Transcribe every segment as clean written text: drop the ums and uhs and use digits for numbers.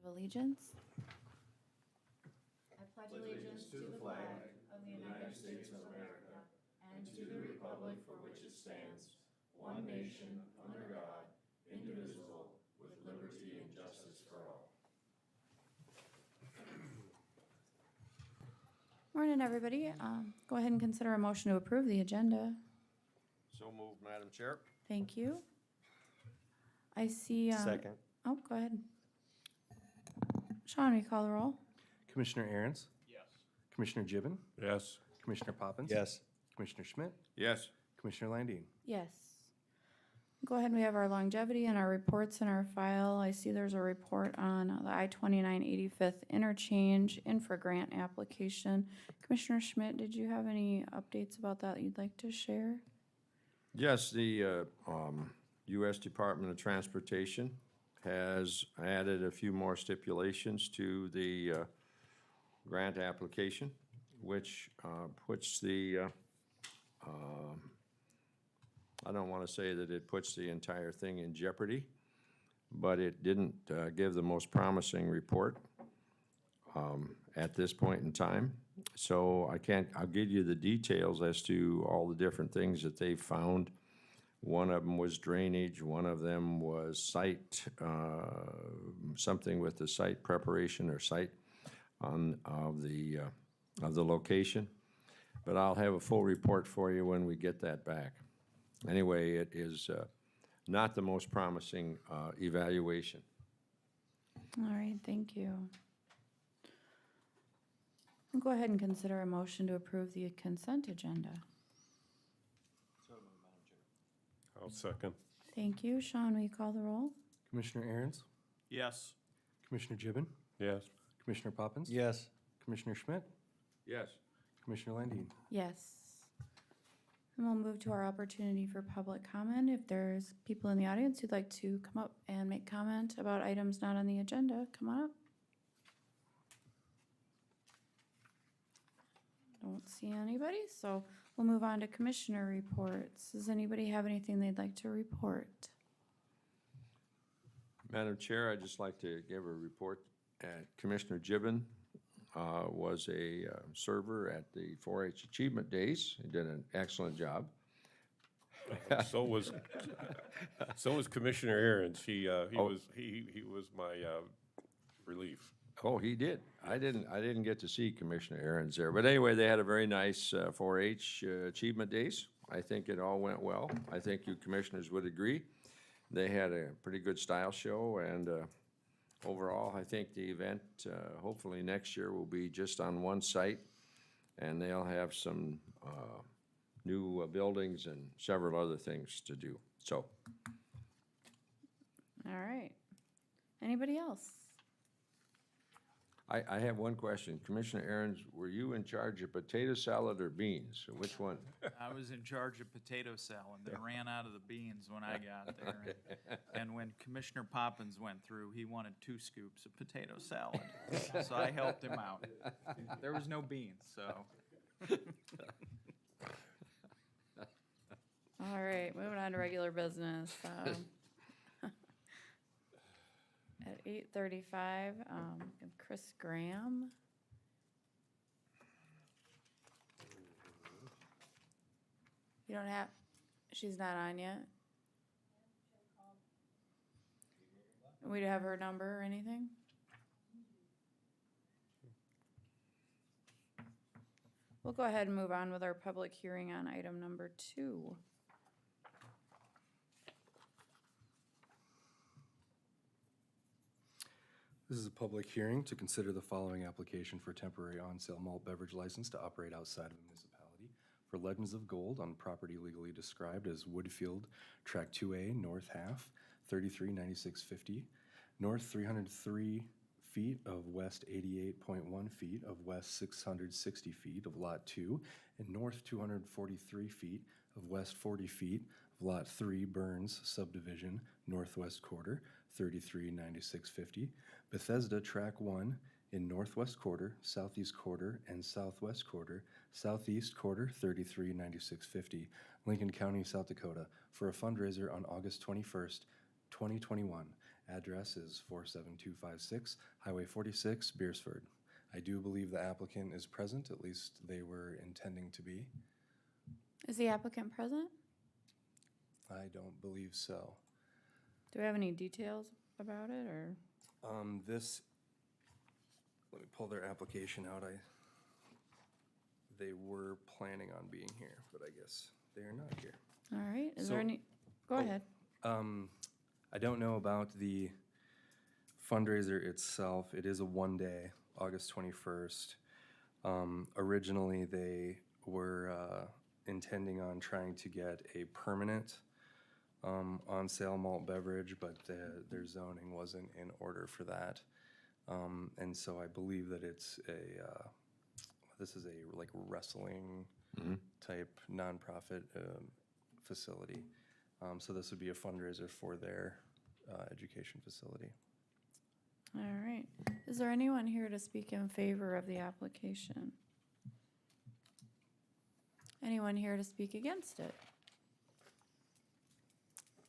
Allegiance. I pledge allegiance to the flag of the United States of America and to the republic for which it stands, one nation, under God, indivisible, with liberty and justice for all. Morning, everybody. Go ahead and consider a motion to approve the agenda. So moved, Madam Chair. Thank you. I see. Second. Oh, go ahead. Sean, will you call the roll? Commissioner Aaron's? Yes. Commissioner Gibbon? Yes. Commissioner Poppins? Yes. Commissioner Schmidt? Yes. Commissioner Landine? Yes. Go ahead, we have our longevity and our reports in our file. I see there's a report on the I-29 85th interchange infra grant application. Commissioner Schmidt, did you have any updates about that you'd like to share? Yes, the U.S. Department of Transportation has added a few more stipulations to the grant application, which puts the, I don't want to say that it puts the entire thing in jeopardy, but it didn't give the most promising report at this point in time. So I'll give you the details as to all the different things that they found. One of them was drainage, one of them was site, something with the site preparation or site of the location. But I'll have a full report for you when we get that back. Anyway, it is not the most promising evaluation. All right, thank you. We'll go ahead and consider a motion to approve the consent agenda. I'll second. Thank you. Sean, will you call the roll? Commissioner Aaron's? Yes. Commissioner Gibbon? Yes. Commissioner Poppins? Yes. Commissioner Schmidt? Yes. Commissioner Landine? Yes. And we'll move to our opportunity for public comment. If there's people in the audience who'd like to come up and make comment about items not on the agenda, come on up. Don't see anybody, so we'll move on to commissioner reports. Does anybody have anything they'd like to report? Madam Chair, I'd just like to give a report. Commissioner Gibbon was a server at the 4-H Achievement Days. He did an excellent job. So was Commissioner Aaron's. He was my relief. Oh, he did. I didn't get to see Commissioner Aaron's there. But anyway, they had a very nice 4-H Achievement Days. I think it all went well. I think you commissioners would agree. They had a pretty good style show, and overall, I think the event, hopefully next year, will be just on one site, and they'll have some new buildings and several other things to do. So. All right. Anybody else? I have one question. Commissioner Aaron's, were you in charge of potato salad or beans? Which one? I was in charge of potato salad. They ran out of the beans when I got there. And when Commissioner Poppins went through, he wanted 2 scoops of potato salad. So I helped him out. There was no beans, so. All right, moving on to regular business. At 8:35, Chris Graham. You don't have, she's not on yet? We have her number or anything? We'll go ahead and move on with our public hearing on item number 2. This is a public hearing to consider the following application for temporary on-sale malt beverage license to operate outside of a municipality for Legends of Gold on property legally described as Woodfield, Track 2A, North Half, 339650, North 303 feet of West 88.1 feet of West 660 feet of Lot 2, and North 243 feet of West 40 feet of Lot 3 Burns Subdivision, Northwest Quarter, 339650, Bethesda Track 1 in Northwest Quarter, Southeast Quarter, and Southwest Quarter, Southeast Quarter, 339650, Lincoln County, South Dakota, for a fundraiser on August 21st, 2021, Address is 47256 Highway 46, Beersford. I do believe the applicant is present, at least they were intending to be. Is the applicant present? I don't believe so. Do we have any details about it, or? Let me pull their application out. They were planning on being here, but I guess they are not here. All right, is So- there any, go ahead. I don't know about the fundraiser itself. It is a one-day, August 21st. Originally, they were intending on trying to get a permanent on-sale malt beverage, but their zoning wasn't in order for that. And so I believe that it's this is a like wrestling type nonprofit facility. So this would be a fundraiser for their education facility. All right, is there anyone here to speak in favor of the application? Anyone here to speak against it?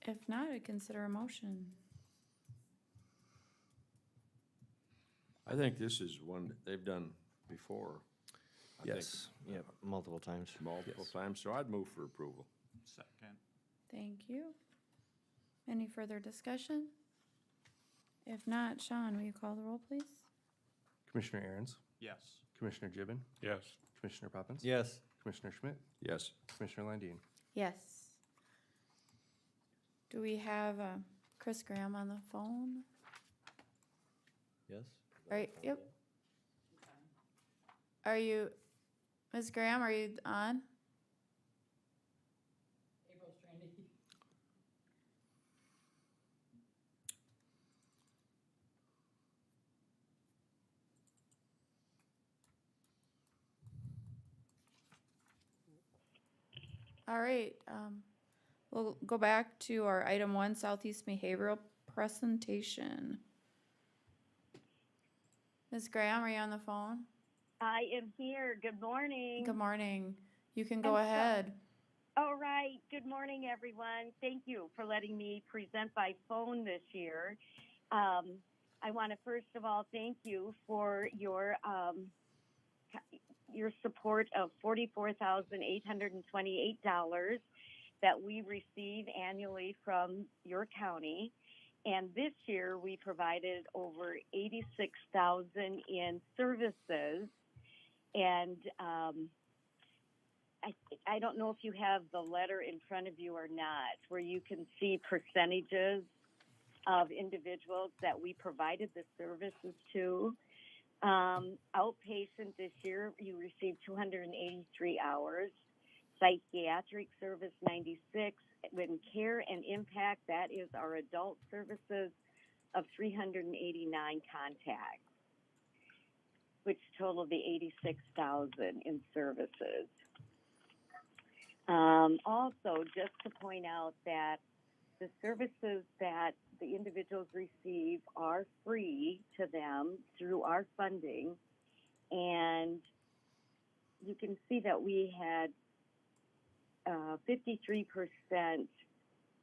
If not, I'd consider a motion. I think this is one that they've done before. I think Yes. Yep, multiple times. multiple Yes. times, so I'd move for approval. Second. Thank you. Any further discussion? If not, Sean, will you call the roll, please? Commissioner Aaron's, Yes. Commissioner Gibbon, Yes. Commissioner Poppins. Yes. Commissioner Schmidt, Yes. Commissioner Landine. Yes. Do we have Chris Graham on the phone? Yes. Right, yep. Are you, Ms. Graham, are you on? All right, we'll go back to our item 1, Southeast Behavioral Presentation. Ms. Graham, are you on the phone? I am here. Good morning. Good morning. You can go I'm so- ahead. All right. Good morning, everyone. Thank you for letting me present by phone this year. I want to first of all thank you for your support of $44,828 that we receive annually from your county. And this year we provided over $86,000 in services. And I don't know if you have the letter in front of you or not, where you can see percentages of individuals that we provided the services to. Outpatient this year, you received 283 hours. Psychiatric service, 96. When care and impact, that is our adult services of 389 contacts, which totaled the 86,000 in services. Also, just to point out that the services that the individuals receive are free to them through our funding. And you can see that we had 53%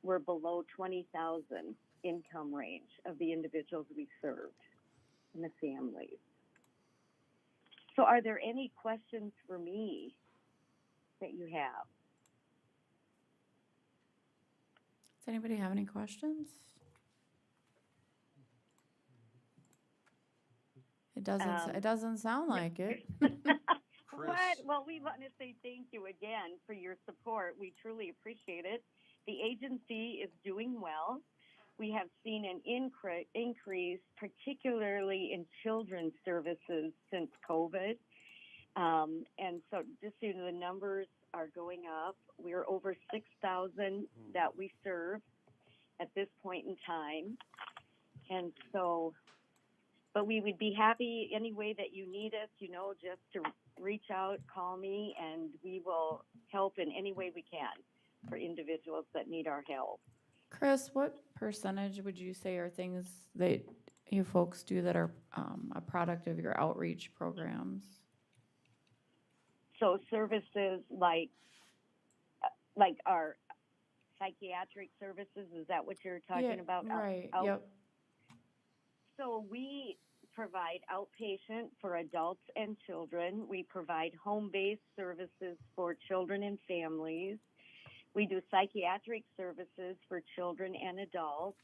were below 20,000 income range of the individuals we served and the families. So are there any questions for me that you have? Does anybody have any questions? It doesn't sound like it. What? Well, we want to say thank you again for your support. We truly appreciate it. The agency is doing well. We have seen an increase, particularly in children's services since COVID. And so just so you know, the numbers are going up. We're over 6,000 that we serve at this point in time. And so, but we would be happy any way that you need us, you know, just to reach out, call me, and we will help in any way we can for individuals that need our help. Chris, what percentage would you say are things that you folks do that are a product of your outreach programs? So services like our psychiatric services, is that what you're talking about? Right, Out- yep. So we provide outpatient for adults and children. We provide home-based services for children and families. We do psychiatric services for children and adults.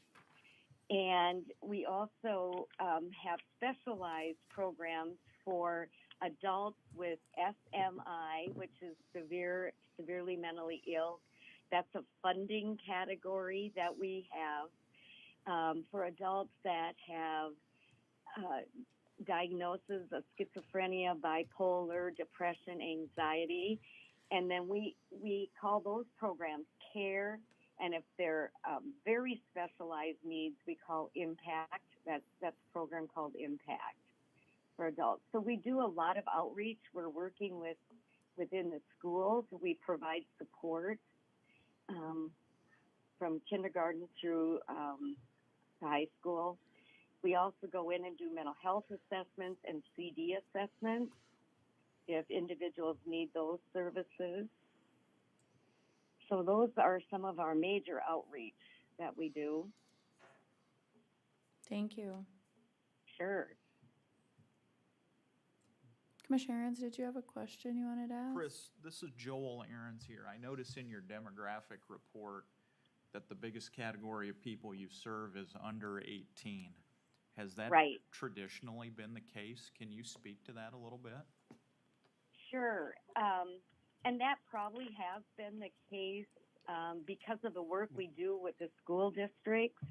And we also have specialized programs for adults with SMI, which is severely mentally ill. That's a funding category that we have for adults that have diagnosis of schizophrenia, bipolar, depression, anxiety. And then we call those programs CARE. And if they're very specialized needs, we call IMPACT. That's a program called IMPACT for adults. So we do a lot of outreach. We're working within the schools. We provide support from kindergarten through high school. We also go in and do mental health assessments and CD assessments if individuals need those services. So those are some of our major outreach that we do. Thank you. Sure. Commissioner Aaron's, did you have a question you wanted to ask? Chris, this is Joel Aaron's here. I notice in your demographic report that the biggest category of people you serve is under 18. Has that Right. traditionally been the case? Can you speak to that a little bit? Sure. And that probably has been the case because of the work we do with the school districts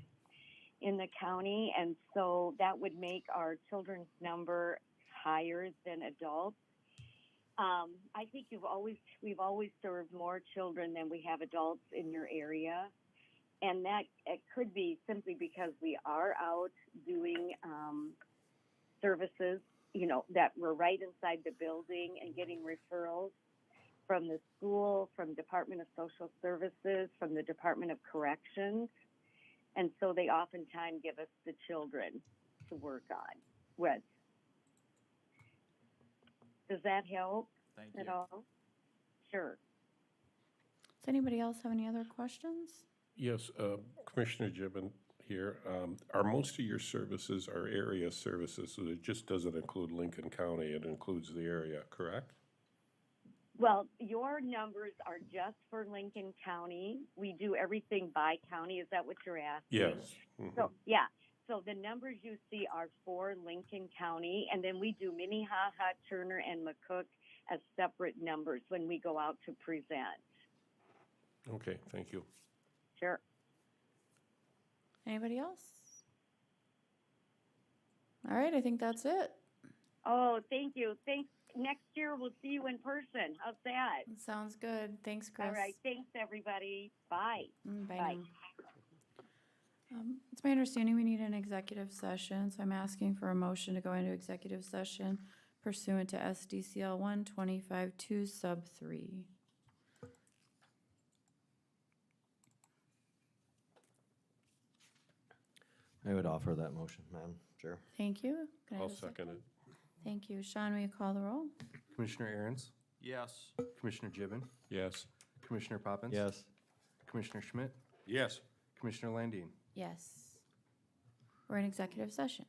in the county. And so that would make our children's number higher than adults. I think we've always served more children than we have adults in your area. And that it could be simply because we are out doing services, that we're right inside the building and getting referrals from the school, from Department of Social Services, from the Department of Corrections. And so they oftentimes give us the children to work on with. Does that help Thank at you. all? Sure. Does anybody else have any other questions? Yes, Commissioner Gibbon here. Are most of your services are area services, so it just doesn't include Lincoln County, it includes the area, correct? Well, your numbers are just for Lincoln County. We do everything by county. Is that what you're asking? Yes. Mhm. So, yeah. So the numbers you see are for Lincoln County, and then we do Minnehaha, Turner, and McCook as separate numbers when we go out to present. Okay, thank you. Sure. Anybody else? All right, I think that's it. Oh, thank you. Thanks. Next year we'll see you in person. How's that? Sounds good. Thanks, Chris. All right. Thanks, everybody. Bye. Bye Bye. now. It's my understanding we need an executive session, so I'm asking for a motion to go into executive session pursuant to SDCL 125-2 sub 3. I would offer that motion, Madam Chair. Thank you. Can I I'll have a second it. Thank you. Sean, will you call the roll? Commissioner Aaron's, Yes. Commissioner Gibbon, Yes. Commissioner Poppins. Yes. Commissioner Schmidt, Yes. Commissioner Landine. Yes. We're in executive session.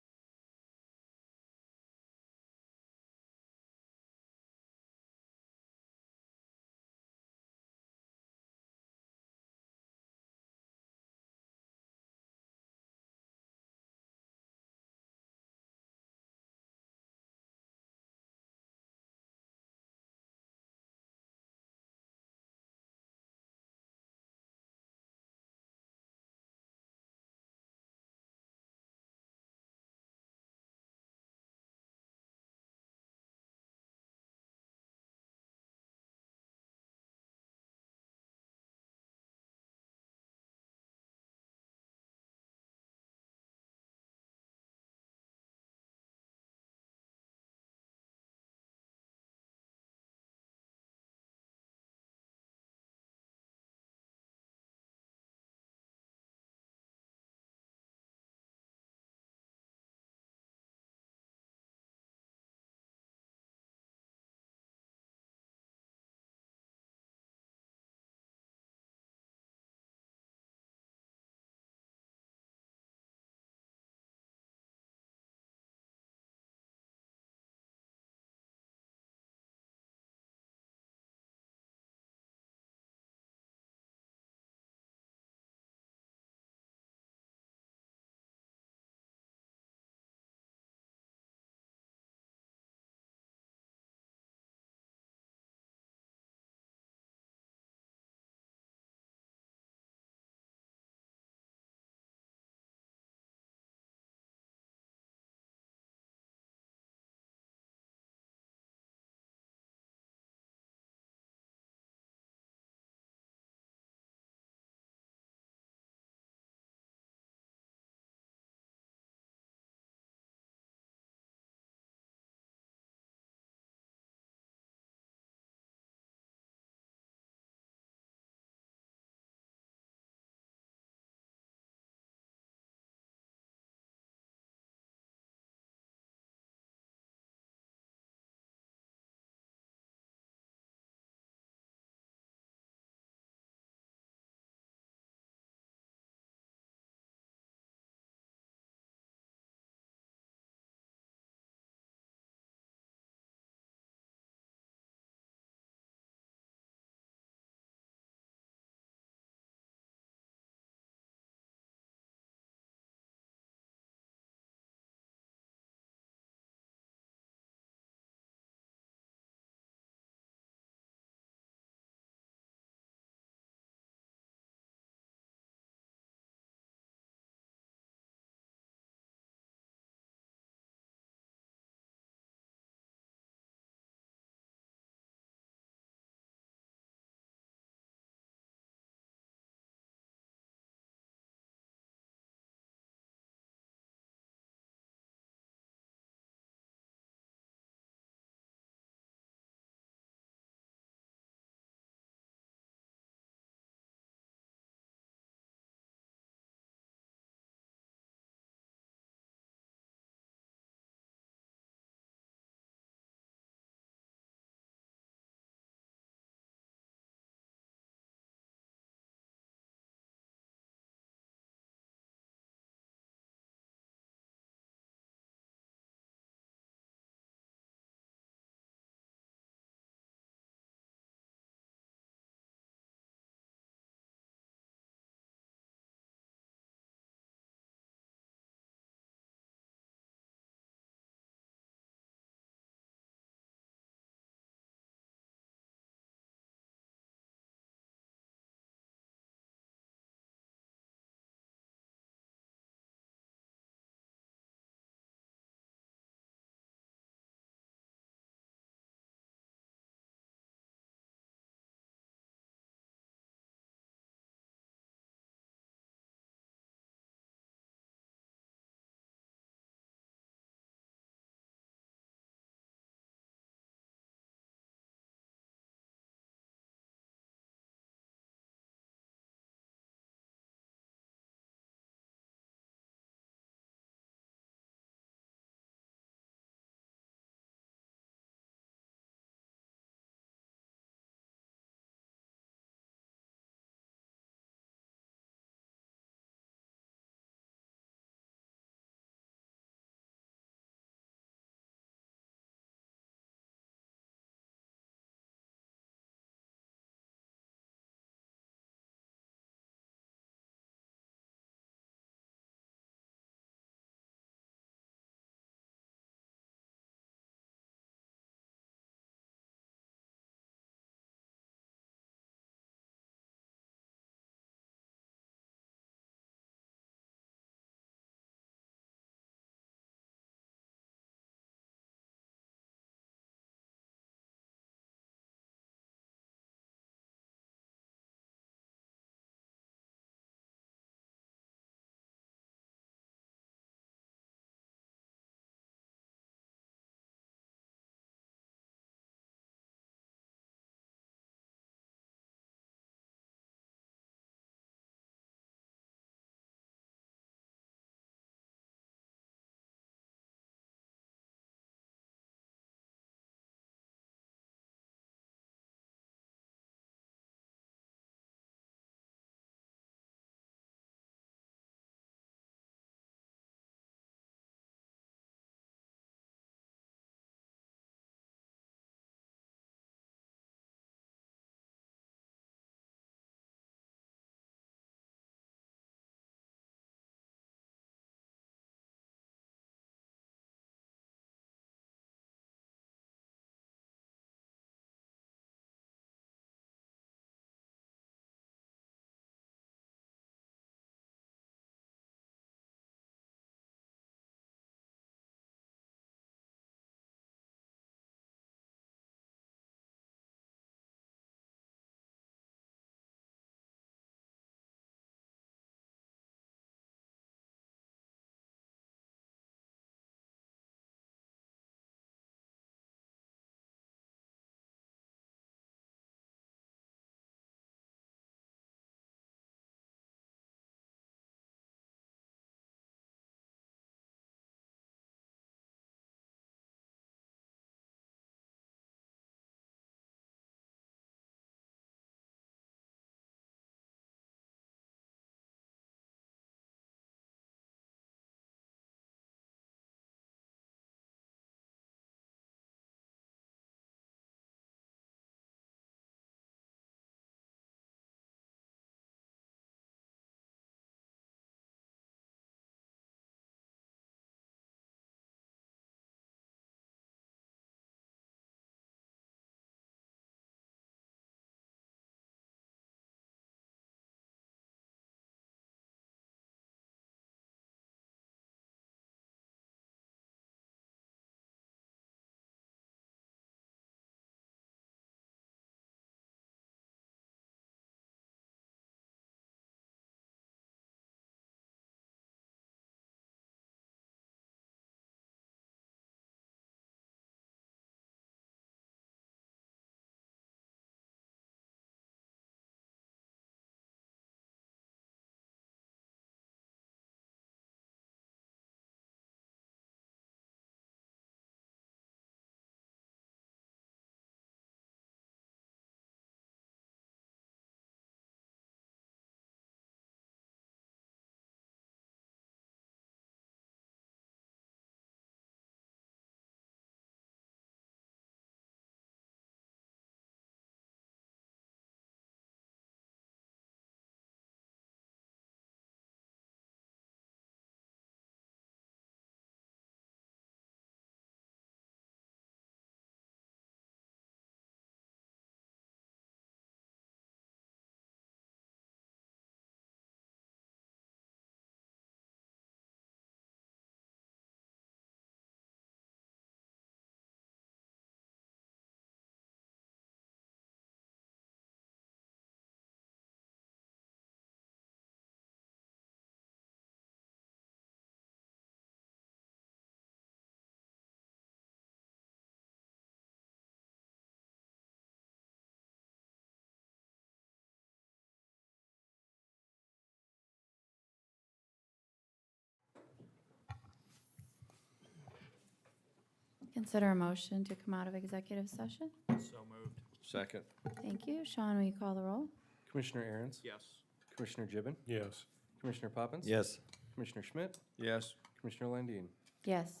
Consider a motion to come out of executive session. So moved. Second. Thank you. Sean, will you call the roll? Commissioner Aaron's? Yes. Commissioner Gibbon? Yes. Commissioner Poppins? Yes. Commissioner Schmidt? Yes. Commissioner Landine? Yes.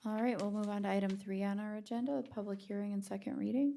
All right, we'll move on to item 3 on our agenda, public hearing and second reading.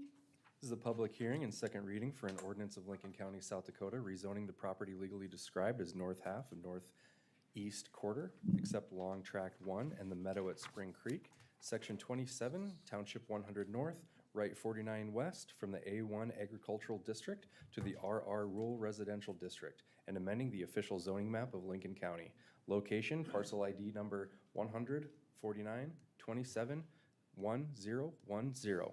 This is a public hearing and second reading for an ordinance of Lincoln County, South Dakota, rezoning the property legally described as north half of northeast quarter, except Long Tract 1 and the meadow at Spring Creek, Section 27, Township 100 North, Right 49 West, from the A1 Agricultural District to the RR Rural Residential District, and amending the official zoning map of Lincoln County. Location, parcel ID number 100-49-27-1010.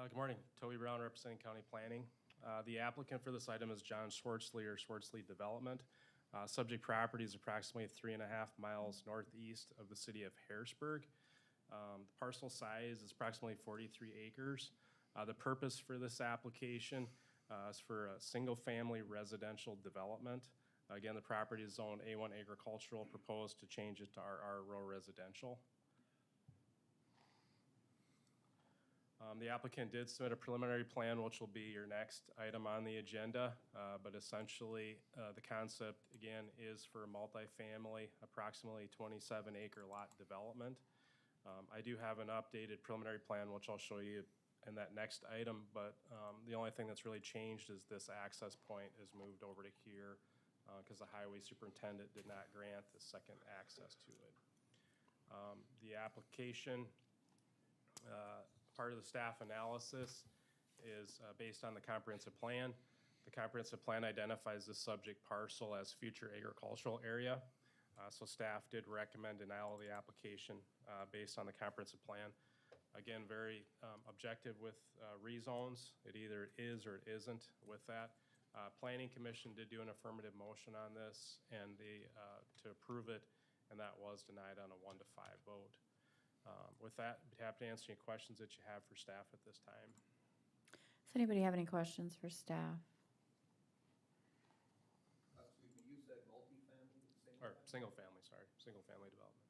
Good morning, Toby Brown representing County Planning. The applicant for this item is John Schwartzley or Schwartzley Development. Subject property is approximately 3.5 miles northeast of the city of Harrisburg. The parcel size is approximately 43 acres. The purpose for this application is for a single-family residential development. Again, the property is zoned A1 agricultural, proposed to change it to RR rural residential. The applicant did submit a preliminary plan, which will be your next item on the agenda, but essentially the concept, again, is for a multifamily, approximately 27-acre lot development. I do have an updated preliminary plan, which I'll show you in that next item, but the only thing that's really changed is this access point is moved over to here because the highway superintendent did not grant the second access to it. The application, part of the staff analysis is based on the comprehensive plan. The comprehensive plan identifies the subject parcel as future agricultural area. So staff did recommend denial of the application based on the comprehensive plan. Again, very objective with rezones. It either is or it isn't with that. Planning Commission did do an affirmative motion on this and to approve it, and that was denied on a 1-5 vote. With that, I'd be happy to answer any questions that you have for staff at this time. Does anybody have any questions for staff? Excuse me, you said multifamily? Or single-family, sorry, single-family development.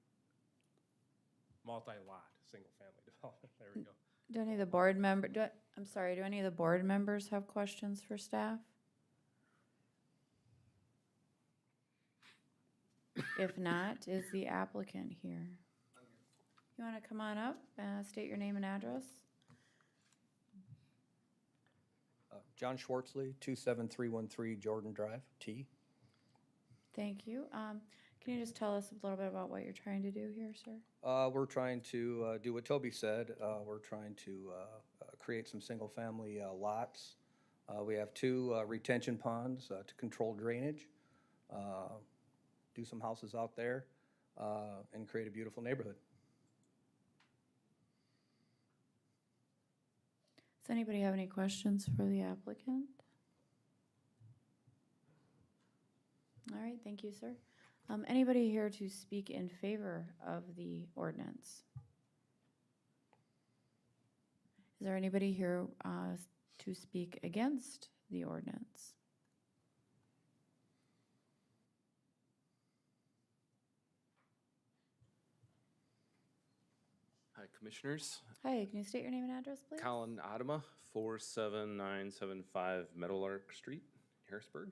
Multi-lot, single-family development, there we go. Do any of the board do any of the board members have questions for staff? If not, is the applicant here? You want to come on up, state your name and address? John Schwartzley, 27313 Jordan Drive, T. Thank you. Can you just tell us a little bit about what you're trying to do here, sir? We're trying to do what Toby said. We're trying to create some single-family lots. We have 2 retention ponds to control drainage, do some houses out there, and create a beautiful neighborhood. Does anybody have any questions for the applicant? All right, thank you, sir. Anybody here to speak in favor of the ordinance? Is there anybody here to speak against the ordinance? Hi, Commissioners. Hi, can you state your name and address, please? Colin Adama, 47975 Meadowlark Street, Harrisburg.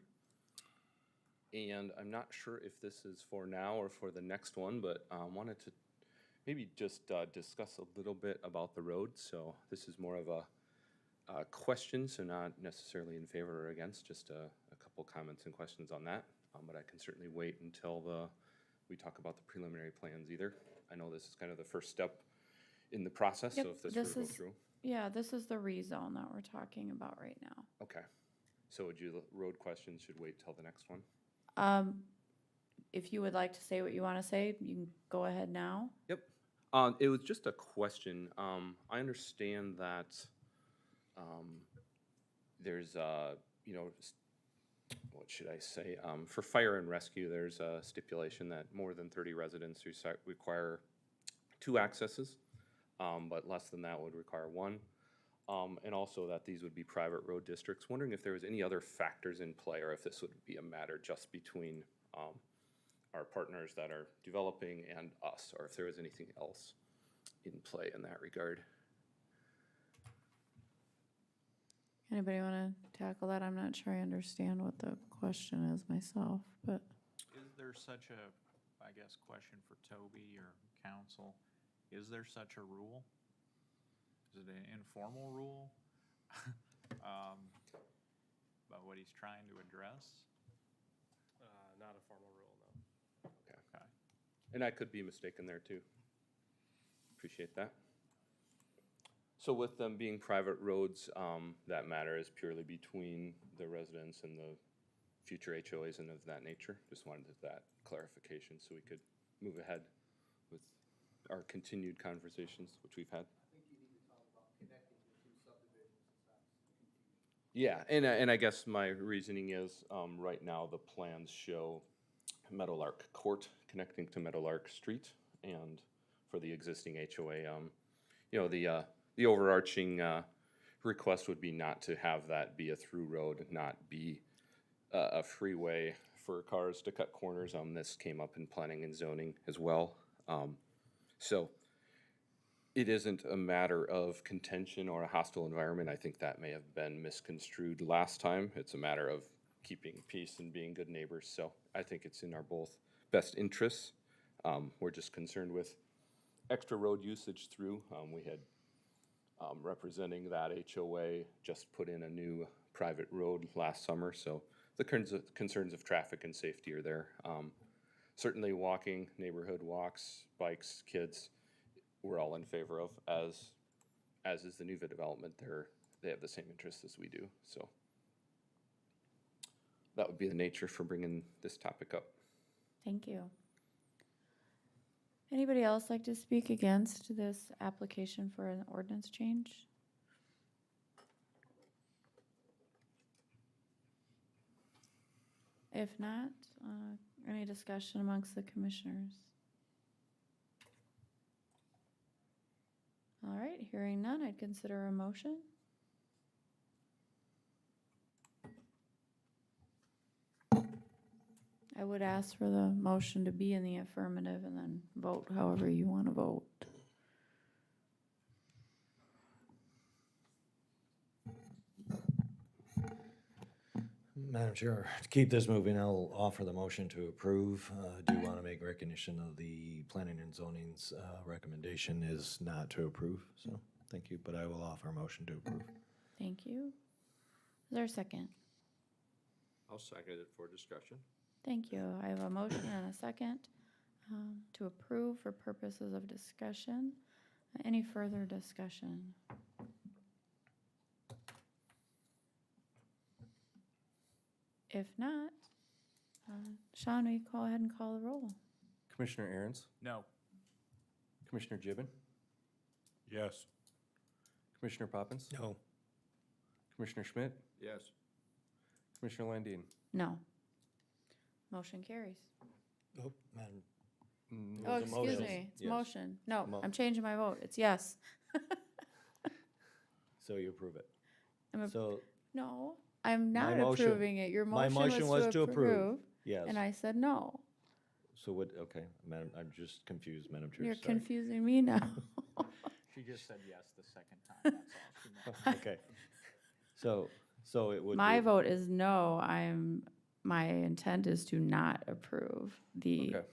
And I'm not sure if this is for now or for the next one, but wanted to maybe just discuss a little bit about the road. So this is more of a question, so not necessarily in favor or against, just a couple comments and questions on that. But I can certainly wait until we talk about the preliminary plans either. I know this is kind of the first step in the process, so if this were to go through. Yeah, this is the rezone that we're talking about right now. Okay. So road questions should wait till the next one? If you would like to say what you want to say, you can go ahead now. Yep. It was just a question. I understand that there's what should I say? For fire and rescue, there's a stipulation that more than 30 residents require 2 accesses, but less than that would require 1. And also that these would be private road districts. Wondering if there was any other factors in play or if this would be a matter just between our partners that are developing and us, or if there was anything else in play in that regard. Anybody want to tackle that? I'm not sure I understand what the question is myself, but Is there such a, I guess, question for Toby or council? Is there such a rule? Is it an informal rule? About what he's trying to address? Not a formal rule, no. Okay. And I could be mistaken there too. Appreciate that. So with them being private roads, that matter is purely between the residents and the future HOAs and of that nature. Just wanted that clarification so we could move ahead with our continued conversations, which we've had. Yeah, and I guess my reasoning is, right now the plans show Meadowlark Court connecting to Meadowlark Street, and for the existing HOA, you know, the overarching request would be not to have that be a through road, not be a freeway for cars to cut corners. This came up in planning and zoning as well. So it isn't a matter of contention or a hostile environment. I think that may have been misconstrued last time. It's a matter of keeping peace and being good neighbors. So I think it's in our both best interests. We're just concerned with extra road usage through. We had representing that HOA just put in a new private road last summer. So the concerns of traffic and safety are there. Certainly walking, neighborhood walks, bikes, kids, we're all in favor of, as is the new development. They have the same interests as we do. So that would be the nature for bringing this topic up. thank you. Anybody else like to speak against this application for an ordinance change? If not, any discussion amongst the commissioners? All right, hearing none, I'd consider a motion. I would ask for the motion to be in the affirmative and then vote however you want to vote. Madam Chair, to keep this moving, I'll offer the motion to approve. Do want to make recognition of the planning and zoning's recommendation is not to approve, so thank you, but I will offer a motion to approve. Thank you. Is there a second? I'll second it for discussion. Thank you. I have a motion and a second to approve for purposes of discussion. Any further discussion? If not, Sean, will you go ahead and call the roll? Commissioner Aaron's, No. Commissioner Gibbon, Yes. Commissioner Poppins, No. Commissioner Schmidt, Yes. Commissioner Landine. No. Motion carries. Oh, Madam. Oh, was a excuse motion. me, it's Yes. motion. No, Mo- I'm changing my vote. It's yes. So you approve it. I'm a- So No, I'm My not motion- approving it. Your my motion was to approve. yes. And I said no. So what, okay, Madam, I'm just confused, Madam Chair, You're sorry. confusing me now. She just said yes the second time, that's all she meant. Okay. So it would My be, vote is no. My intent is to not approve the Okay.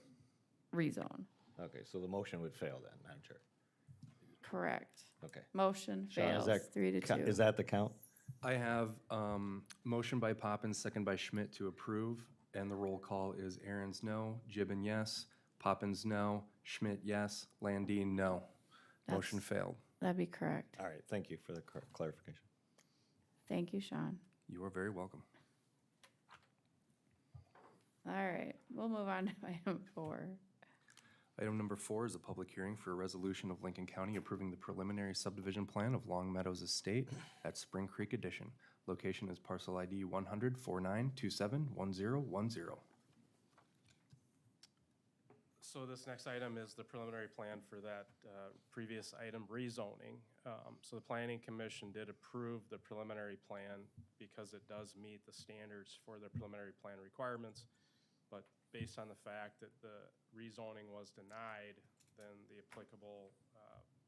rezone. okay, so the motion would fail then, Madam Chair. Correct. Okay. Motion Sean, fails, is that 3-2. Is that the count? I have motion by Poppins, second by Schmidt to approve, and the roll call is Aaron's no, Gibbon yes, Poppins no, Schmidt yes, Landine no. Motion failed. That'd be correct. All right, thank you for the clarification. Thank you, Sean. You are very welcome. All right, we'll move on to item 4. Item number 4 is a public hearing for a resolution of Lincoln County approving the preliminary subdivision plan of Long Meadows Estate at Spring Creek Addition. Location is parcel ID 100-4927-1010. So this next item is the preliminary plan for that previous item, rezoning. So the Planning Commission did approve the preliminary plan because it does meet the standards for the preliminary plan requirements. But based on the fact that the rezoning was denied, then the applicable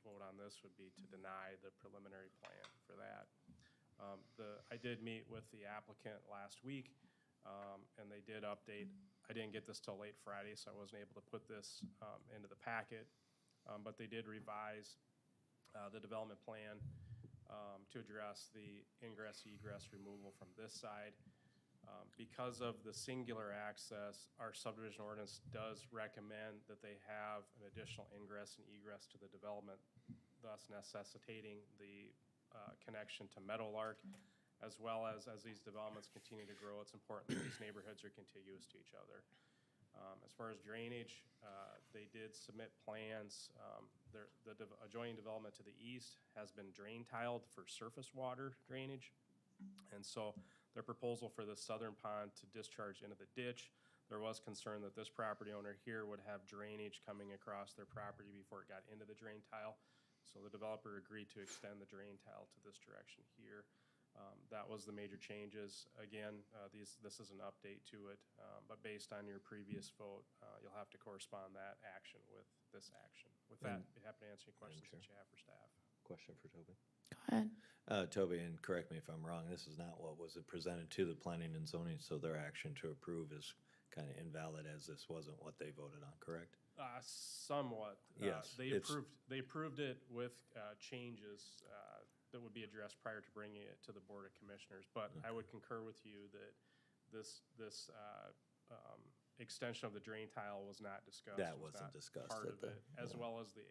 vote on this would be to deny the preliminary plan for that. I did meet with the applicant last week, and they did update. I didn't get this till late Friday, so I wasn't able to put this into the packet, but they did revise the development plan to address the ingress-egress removal from this side. Because of the singular access, our subdivision ordinance does recommend that they have an additional ingress and egress to the development, thus necessitating the connection to Meadowlark, as well as these developments continue to grow, it's important that these neighborhoods are contiguous to each other. As far as drainage, they did submit plans. The adjoining development to the east has been drain tiled for surface water drainage. And so their proposal for the southern pond to discharge into the ditch, there was concern that this property owner here would have drainage coming across their property before it got into the drain tile. So the developer agreed to extend the drain tile to this direction here. That was the major changes. Again, this is an update to it, but based on your previous vote, you'll have to correspond that action with this action. With that, be happy to answer any questions that you have for staff. Question for Toby. Go ahead. Toby, and correct me if I'm wrong, this is not what was presented to the planning and zoning, so their action to approve is kind of invalid as this wasn't what they voted on, correct? Somewhat. Yes, They it's- approved it with changes that would be addressed prior to bringing it to the Board of Commissioners. But I would concur with you that this extension of the drain tile was not discussed. That was wasn't not discussed part at of the- it, as yeah. well as the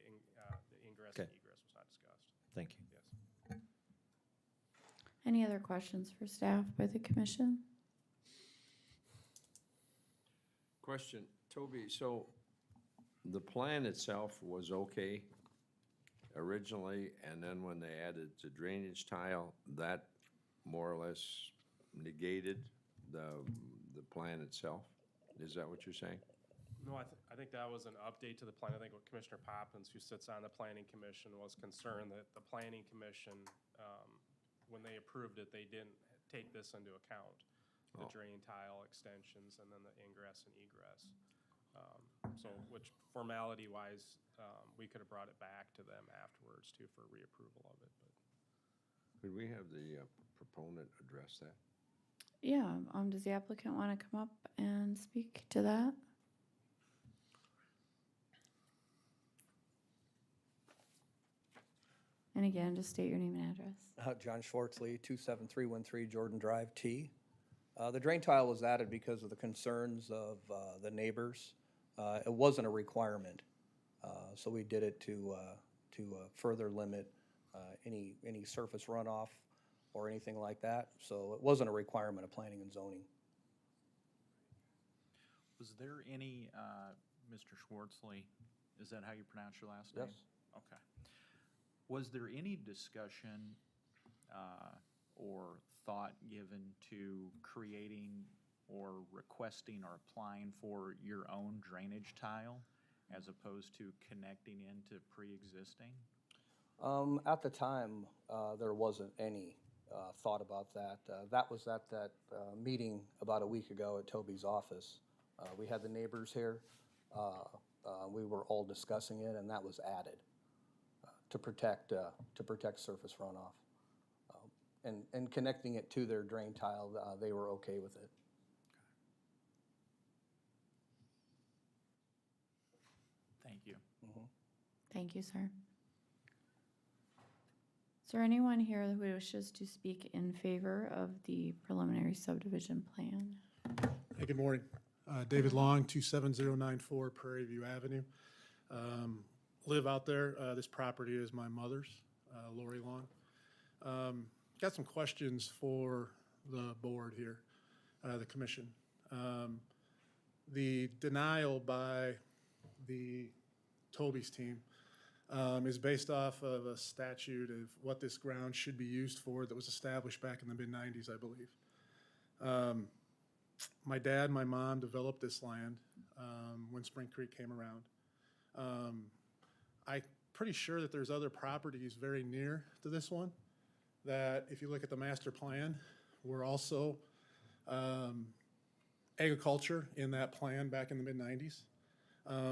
ingress Okay. and egress was not discussed. Thank you. Yes. Any other questions for staff by the commission? Question, Toby, so the plan itself was okay originally, and then when they added the drainage tile, that more or less negated the plan itself? Is that what you're saying? No, I think that was an update to the plan. I think what Commissioner Poppins, who sits on the Planning Commission, was concerned that the Planning Commission, when they approved it, they didn't take this into account, the Oh. drain tile extensions and then the ingress and egress. So, which formality-wise, we could have brought it back to them afterwards too for reapproval of it, but. Could we have the proponent address that? Yeah, does the applicant want to come up and speak to that? And again, just state your name and address. John Schwartzley, 27313 Jordan Drive, T. The drain tile was added because of the concerns of the neighbors. It wasn't a requirement, so we did it to further limit any surface runoff or anything like that. So it wasn't a requirement of planning and zoning. Was there any, Mr. Schwartzley, is that how you pronounce your last name? Yes. Okay. Was there any discussion or thought given to creating or requesting or applying for your own drainage tile as opposed to connecting into pre-existing? At the time, there wasn't any thought about that. That was at that meeting about a week ago at Toby's office. We had the neighbors here. We were all discussing it, and that was added to protect surface runoff. And connecting it to their drain tile, they were okay with it. Thank you. Thank you, sir. Is there anyone here who wishes to speak in favor of the preliminary subdivision plan? Hey, good morning. David Long, 27094 Prairie View Avenue. Live out there. This property is my mother's, Lori Long. Got some questions for the board here, the commission. The denial by the Toby's team is based off of a statute of what this ground should be used for that was established back in the mid-90s, I believe. My dad and my mom developed this land when Spring Creek came around. I'm pretty sure that there's other properties very near to this one that if you look at the master plan, were also agriculture in that plan back in the mid-90s.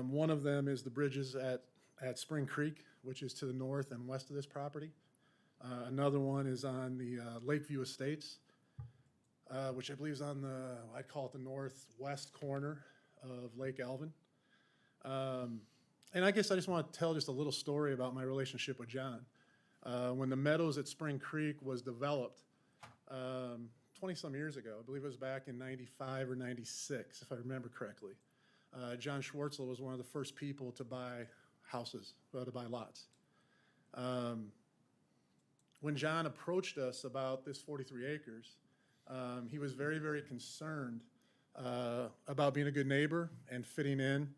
One of them is the bridges at Spring Creek, which is to the north and west of this property. Another one is on the Lakeview Estates, which I believe is on the, I'd call it the northwest corner of Lake Elvin. And I guess I just want to tell just a little story about my relationship with John. When the meadows at Spring Creek was developed 20-some years ago, I believe it was back in 95 or 96, if I remember correctly, John Schwartzel was one of the first people to buy houses, to buy lots. When John approached us about this 43 acres, he was very, very concerned about being a good neighbor and fitting in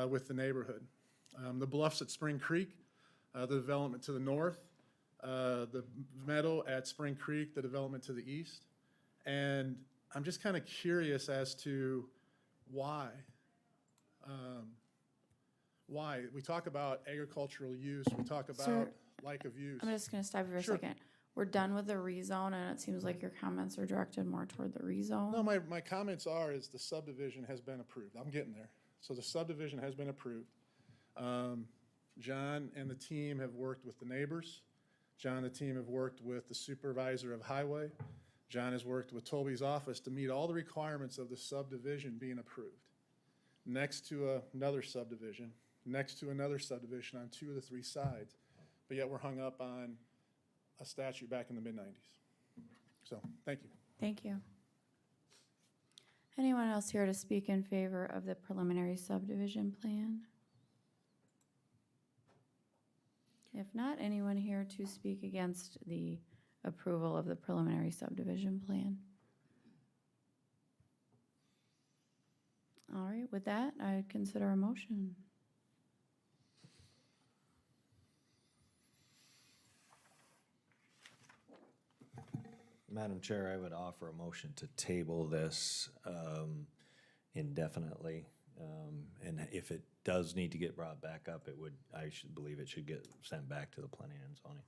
with the neighborhood. The bluffs at Spring Creek, the development to the north, the meadow at Spring Creek, the development to the east. And I'm just kind of curious as to why. Why? We talk about agricultural use, we talk about Sir, like of use. I'm just gonna stop you for a Sure. second. We're done with the rezone, and it seems like your comments are directed more toward the rezone. No, my comments are is the subdivision has been approved. I'm getting there. So the subdivision has been approved. John and the team have worked with the neighbors. John and the team have worked with the supervisor of highway. John has worked with Toby's office to meet all the requirements of the subdivision being approved. Next to another subdivision, next to another subdivision on 2 of the 3 sides. But yet we're hung up on a statute back in the mid-90s. So, thank you. Thank you. Anyone else here to speak in favor of the preliminary subdivision plan? If not, anyone here to speak against the approval of the preliminary subdivision plan? All right, with that, I consider a motion. Madam Chair, I would offer a motion to table this indefinitely. And if it does need to get brought back up, I should believe it should get sent back to the planning and zoning.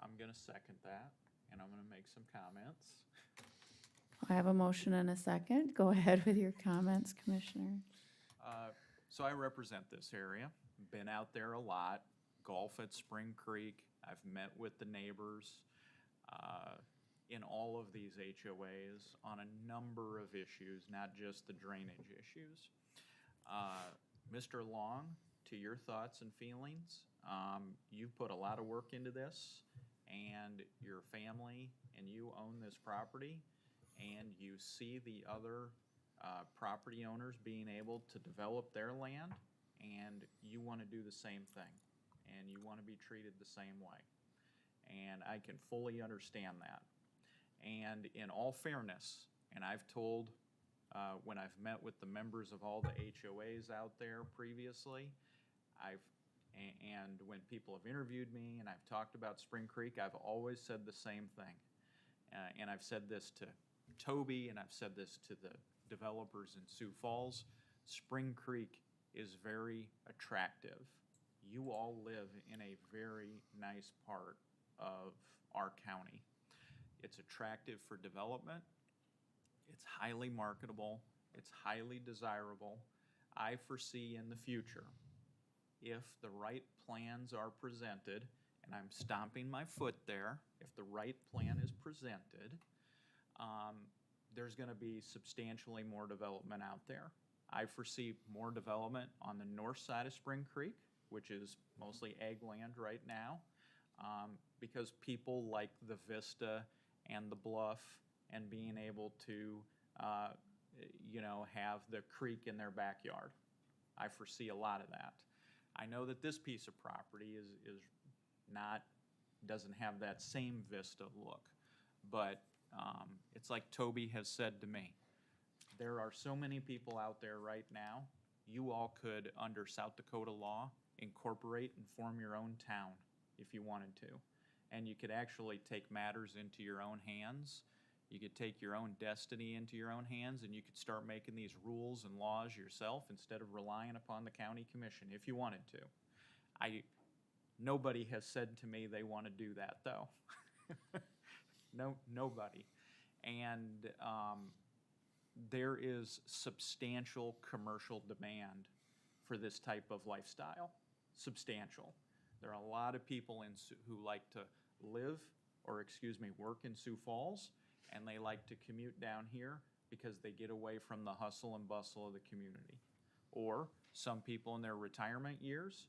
I'm gonna second that, and I'm gonna make some comments. I have a motion and a second. Go ahead with your comments, Commissioner. So I represent this area, been out there a lot, golf at Spring Creek, I've met with the neighbors in all of these HOAs on a number of issues, not just the drainage issues. Mr. Long, to your thoughts and feelings, you've put a lot of work into this, and your family and you own this property, and you see the other property owners being able to develop their land, and you want to do the same thing, and you want to be treated the same way. And I can fully understand that. And in all fairness, and I've told when I've met with the members of all the HOAs out there previously, and when people have interviewed me and I've talked about Spring Creek, I've always said the same thing. And I've said this to Toby, and I've said this to the developers in Sioux Falls. Spring Creek is very attractive. You all live in a very nice part of our county. It's attractive for development. It's highly marketable. It's highly desirable. I foresee in the future, if the right plans are presented, and I'm stomping my foot there, if the right plan is presented, there's going to be substantially more development out there. I foresee more development on the north side of Spring Creek, which is mostly ag land right now, because people like the vista and the bluff and being able to, have the creek in their backyard. I foresee a lot of that. I know that this piece of property doesn't have that same vista look, but it's like Toby has said to me, there are so many people out there right now, you all could, under South Dakota law, incorporate and form your own town if you wanted to. And you could actually take matters into your own hands. You could take your own destiny into your own hands, and you could start making these rules and laws yourself instead of relying upon the county commission if you wanted to. Nobody has said to me they want to do that, though. Nobody. And there is substantial commercial demand for this type of lifestyle. Substantial. There are a lot of people who like to work in Sioux Falls, and they like to commute down here because they get away from the hustle and bustle of the community. Or some people in their retirement years,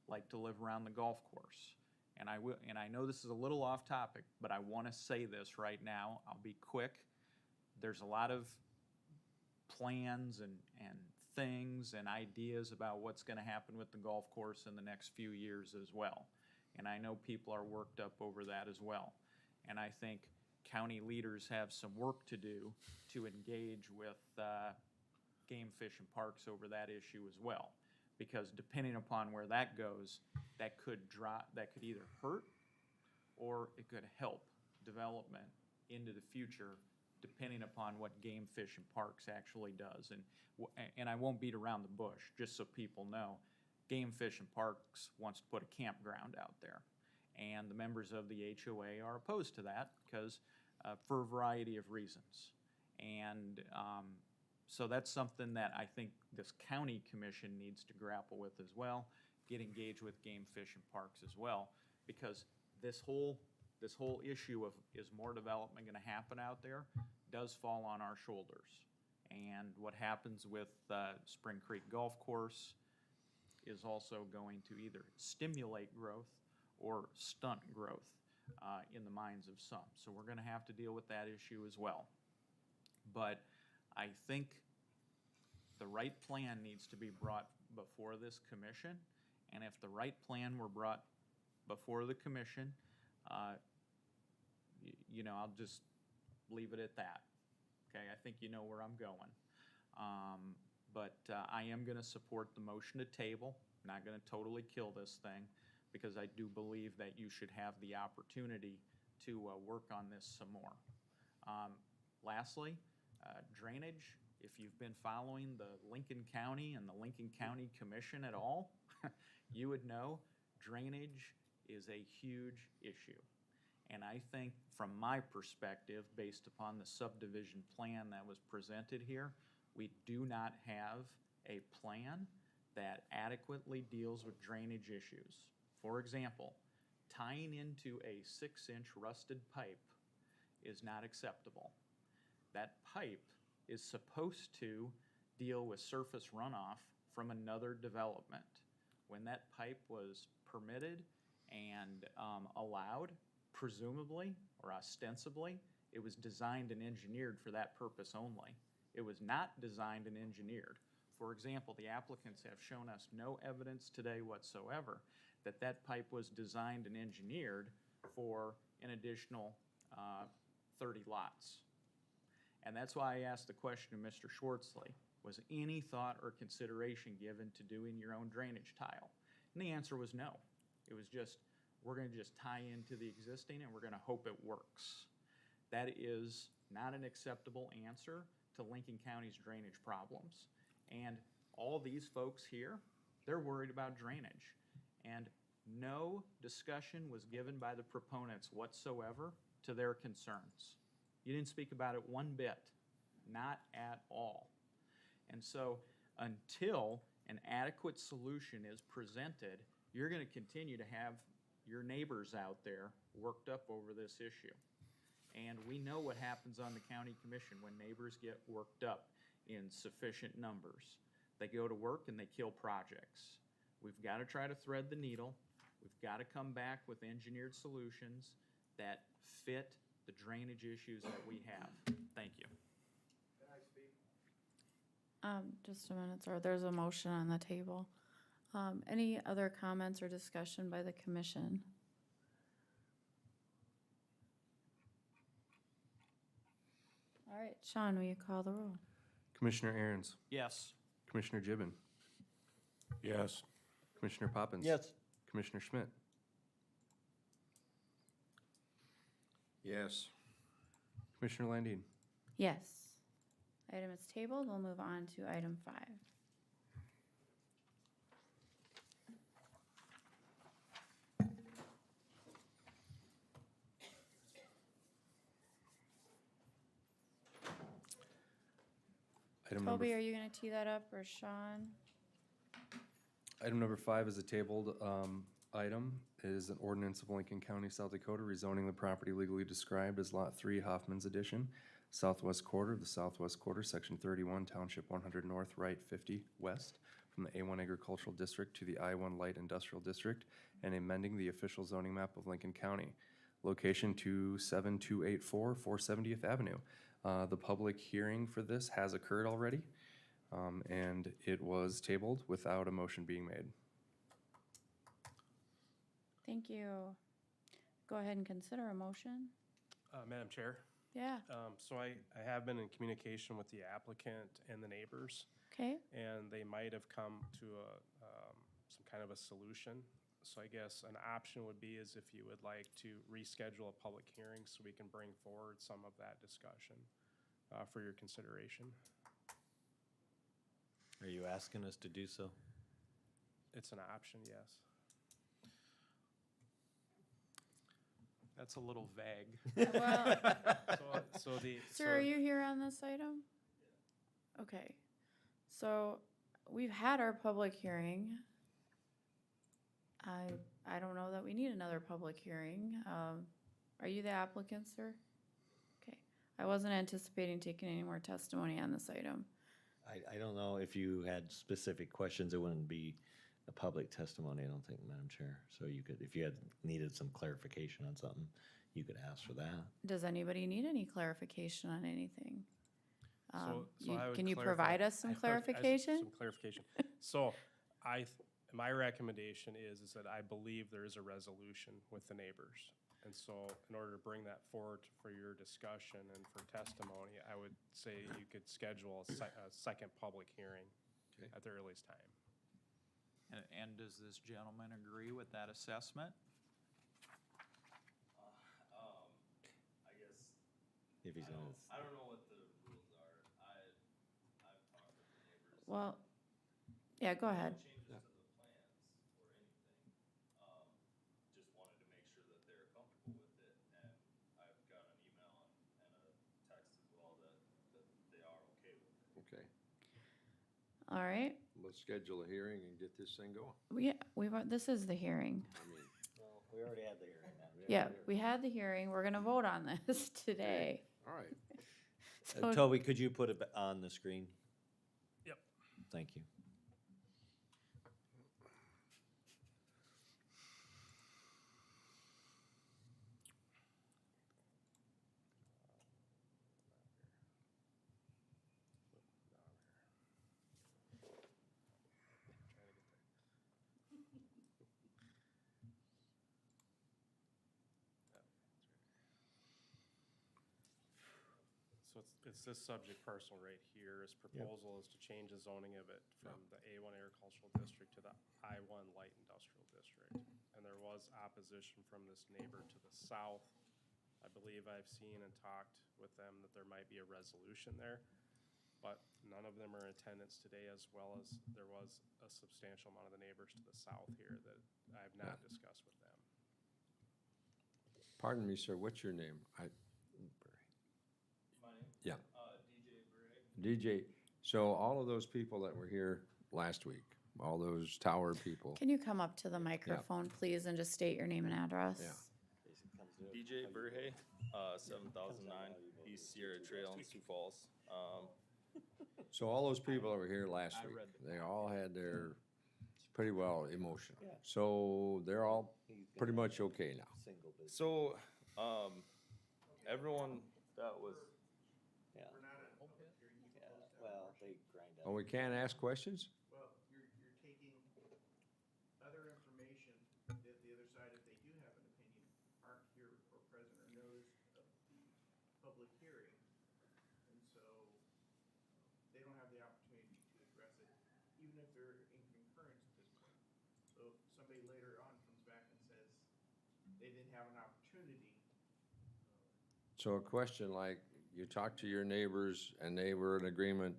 like to live around the golf course. And I know this is a little off topic, but I want to say this right now. I'll be quick. There's a lot of plans and things and ideas about what's going to happen with the golf course in the next few years as well. And I know people are worked up over that as well. And I think county leaders have some work to do to engage with Game Fish and Parks over that issue as well. Because depending upon where that goes, that could either hurt or it could help development into the future, depending upon what Game Fish and Parks actually does. And I won't beat around the bush, just so people know, Game Fish and Parks wants to put a campground out there. And the members of the HOA are opposed to that because for a variety of reasons. And so that's something that I think this county commission needs to grapple with as well, get engaged with Game Fish and Parks as well, because this whole issue of is more development going to happen out there does fall on our shoulders. And what happens with Spring Creek Golf Course is also going to either stimulate growth or stunt growth in the minds of some. So we're going to have to deal with that issue as well. But I think the right plan needs to be brought before this commission, and if the right plan were brought before the commission, I'll just leave it at that. Okay, I think you know where I'm going. But I am going to support the motion to table. I'm not going to totally kill this thing because I do believe that you should have the opportunity to work on this some more. Lastly, drainage. If you've been following the Lincoln County and the Lincoln County Commission at all, you would know drainage is a huge issue. And I think from my perspective, based upon the subdivision plan that was presented here, we do not have a plan that adequately deals with drainage issues. For example, tying into a 6-inch rusted pipe is not acceptable. That pipe is supposed to deal with surface runoff from another development. When that pipe was permitted and allowed, presumably or ostensibly, it was designed and engineered for that purpose only. It was not designed and engineered. For example, the applicants have shown us no evidence today whatsoever that that pipe was designed and engineered for an additional 30 lots. And that's why I asked the question of Mr. Schwartzley, was any thought or consideration given to doing your own drainage tile? And the answer was no. It was just, we're going to just tie into the existing and we're going to hope it works. That is not an acceptable answer to Lincoln County's drainage problems. And all these folks here, they're worried about drainage. And no discussion was given by the proponents whatsoever to their concerns. You didn't speak about it one bit, not at all. And so until an adequate solution is presented, you're going to continue to have your neighbors out there worked up over this issue. And we know what happens on the county commission when neighbors get worked up in sufficient numbers. They go to work and they kill projects. We've got to try to thread the needle. We've got to come back with engineered solutions that fit the drainage issues that we have. Thank you. Can I speak? Just a minute, sir. There's a motion on the table. Any other comments or discussion by the commission? All right, Sean, will you call the roll? Commissioner Aaron's, Yes. Commissioner Gibbon, Yes. Commissioner Poppins. Yes. Commissioner Schmidt, Yes. Commissioner Landine. Yes. Item is tabled. We'll move on to item 5. Item number Toby, are you gonna tee that up, or Sean? Item number 5 is a tabled item. It is an ordinance of Lincoln County, South Dakota, rezoning the property legally described as Lot 3, Hoffman's Addition, southwest quarter of the southwest quarter, Section 31, Township 100 North, right 50 West, from the A1 Agricultural District to the I1 Light Industrial District, and amending the official zoning map of Lincoln County. Location 27284 470th Avenue. The public hearing for this has occurred already, and it was tabled without a motion being made. Thank you. Go ahead and consider a motion. Madam Chair, Yeah, so I have been in communication with the applicant and the neighbors, okay, and they might have come to some kind of a solution. So I guess an option would be is if you would like to reschedule a public hearing so we can bring forward some of that discussion for your consideration. Are you asking us to do so? It's an option, yes. That's a little vague. well, So sir, are you here on this item? Okay, so we've had our public hearing. I don't know that we need another public hearing. Are you the applicant, sir? Okay, I wasn't anticipating taking any more testimony on this item. I don't know if you had specific questions, it wouldn't be a public testimony, I don't think, Madam Chair. So you could, if you had needed some clarification on something, you could ask for that. Does anybody need any clarification on anything? So I would Can you clarify- provide us some Some clarification? clarification. So my recommendation is that I believe there is a resolution with the neighbors. And so in order to bring that forward for your discussion and for testimony, I would say you could schedule a second public hearing Okay. at the earliest time. And does this gentleman agree with that assessment? I guess, If he's gonna, I don't know what the rules are. I've talked with the neighbors. Well, yeah, go ahead. Changes to the plans or anything. Just wanted to make sure that they're comfortable with it, and I've got an email and a text as well that they are okay with it. Okay, All right, let's schedule a hearing and get this thing going. this is the hearing. I mean, well, we already had the hearing. Yeah, we had the hearing. We're gonna vote on this today. all right. So, Toby, could you put it on the screen? Yep. Thank you. So it's this subject parcel right here. His proposal is to change the zoning of it from the A1 Agricultural District to the I1 Light Industrial District. And there was opposition from this neighbor to the south. I believe I've seen and talked with them that there might be a resolution there, but none of them are in attendance today, as well as there was a substantial amount of the neighbors to the south here that I have not discussed with them. Pardon me, sir, what's your name? My name? Yeah. DJ Bray. DJ, so all of those people that were here last week, all those tower people, can you come up to the microphone, please, and just state your name and address? Yeah. DJ Burhay, 7009 East Sierra Trail in Sioux Falls. so all those people that were here last I week, read they all had their, pretty well emotional. So they're all pretty much okay now. So, everyone that was, Well, they grind Oh, we can't ask questions? Well, you're taking other information that the other side, if they do have an opinion, aren't here or present or knows of the public hearing. And so they don't have the opportunity to address it, even if they're in concurrence at this point. So if somebody later on comes back and says they didn't have an opportunity, So a question like, you talked to your neighbors and they were in agreement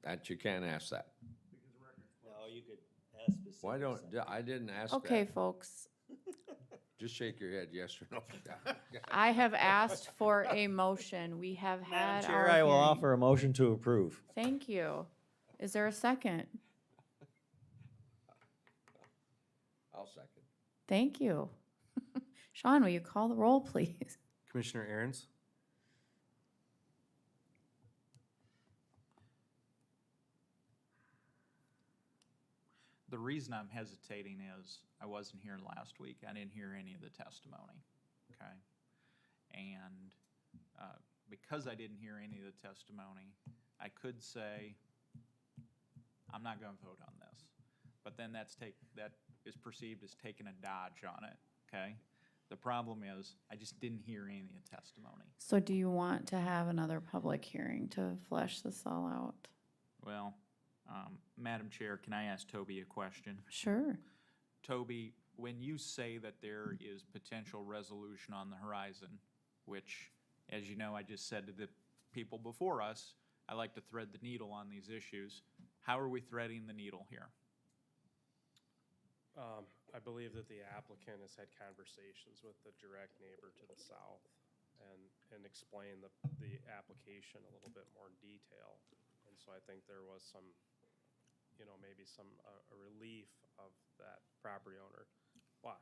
that you can't ask that. because the record's No, you could ask specific. Why don't, I didn't ask that. Okay, folks, Just shake your head, yes or no. I have asked for a motion. We have had Madam our Chair, I will hearing. offer a motion to approve. Thank you. Is there a second? I'll second. Thank you. Sean, will you call the roll, please? Commissioner Aaron's, The reason I'm hesitating is I wasn't here last week. I didn't hear any of the testimony, okay? And because I didn't hear any of the testimony, I could say, I'm not gonna vote on this. But then that is perceived as taking a dodge on it, okay? The problem is, I just didn't hear any of the testimony. So do you want to have another public hearing to flesh this all out? Well, Madam Chair, can I ask Toby a question? Sure. Toby, when you say that there is potential resolution on the horizon, which, as you know, I just said to the people before us, I like to thread the needle on these issues. How are we threading the needle here? I believe that the applicant has had conversations with the direct neighbor to the south and explained the application a little bit more in detail. And so I think there was some, maybe some a relief of that property owner. But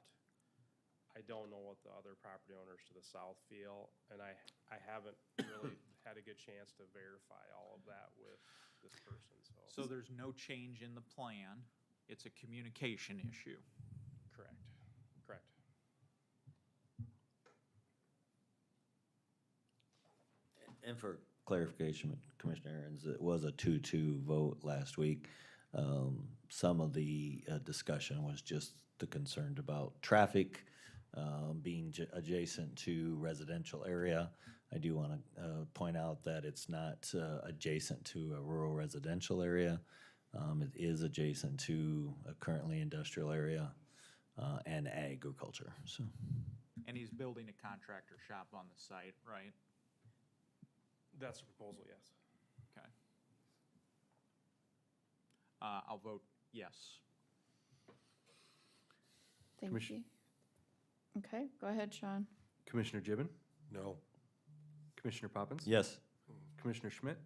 I don't know what the other property owners to the south feel, and I haven't really had a good chance to verify all of that with this person, So there's no change in the plan. It's a communication issue. Correct. And for clarification, Commissioner Aaron's, it was a 2-2 vote last week. Some of the discussion was just the concern about traffic being adjacent to residential area. I do want to point out that it's not adjacent to a rural residential area. It is adjacent to a currently industrial area and agriculture, so. And he's building a contractor shop on the site, right? That's the proposal, yes. Okay. I'll vote yes. Thank Commission- you. Okay, go ahead, Sean. Commissioner Gibbon, No. Commissioner Poppins? Yes. Commissioner Schmidt?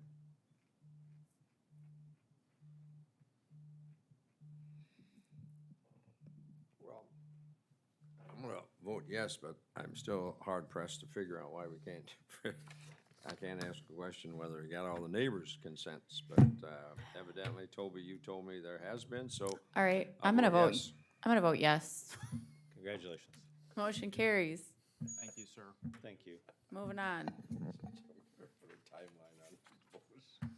Well, I'm gonna vote yes, but I'm still hard pressed to figure out why we can't. I can't ask a question whether he got all the neighbors' consents, but evidently, Toby, you told me there has been, so. All right, I'll I'm gonna vote, yes. I'm gonna vote yes. Congratulations. Motion carries. Thank you, sir. Thank you. Moving on. Put a timeline on those.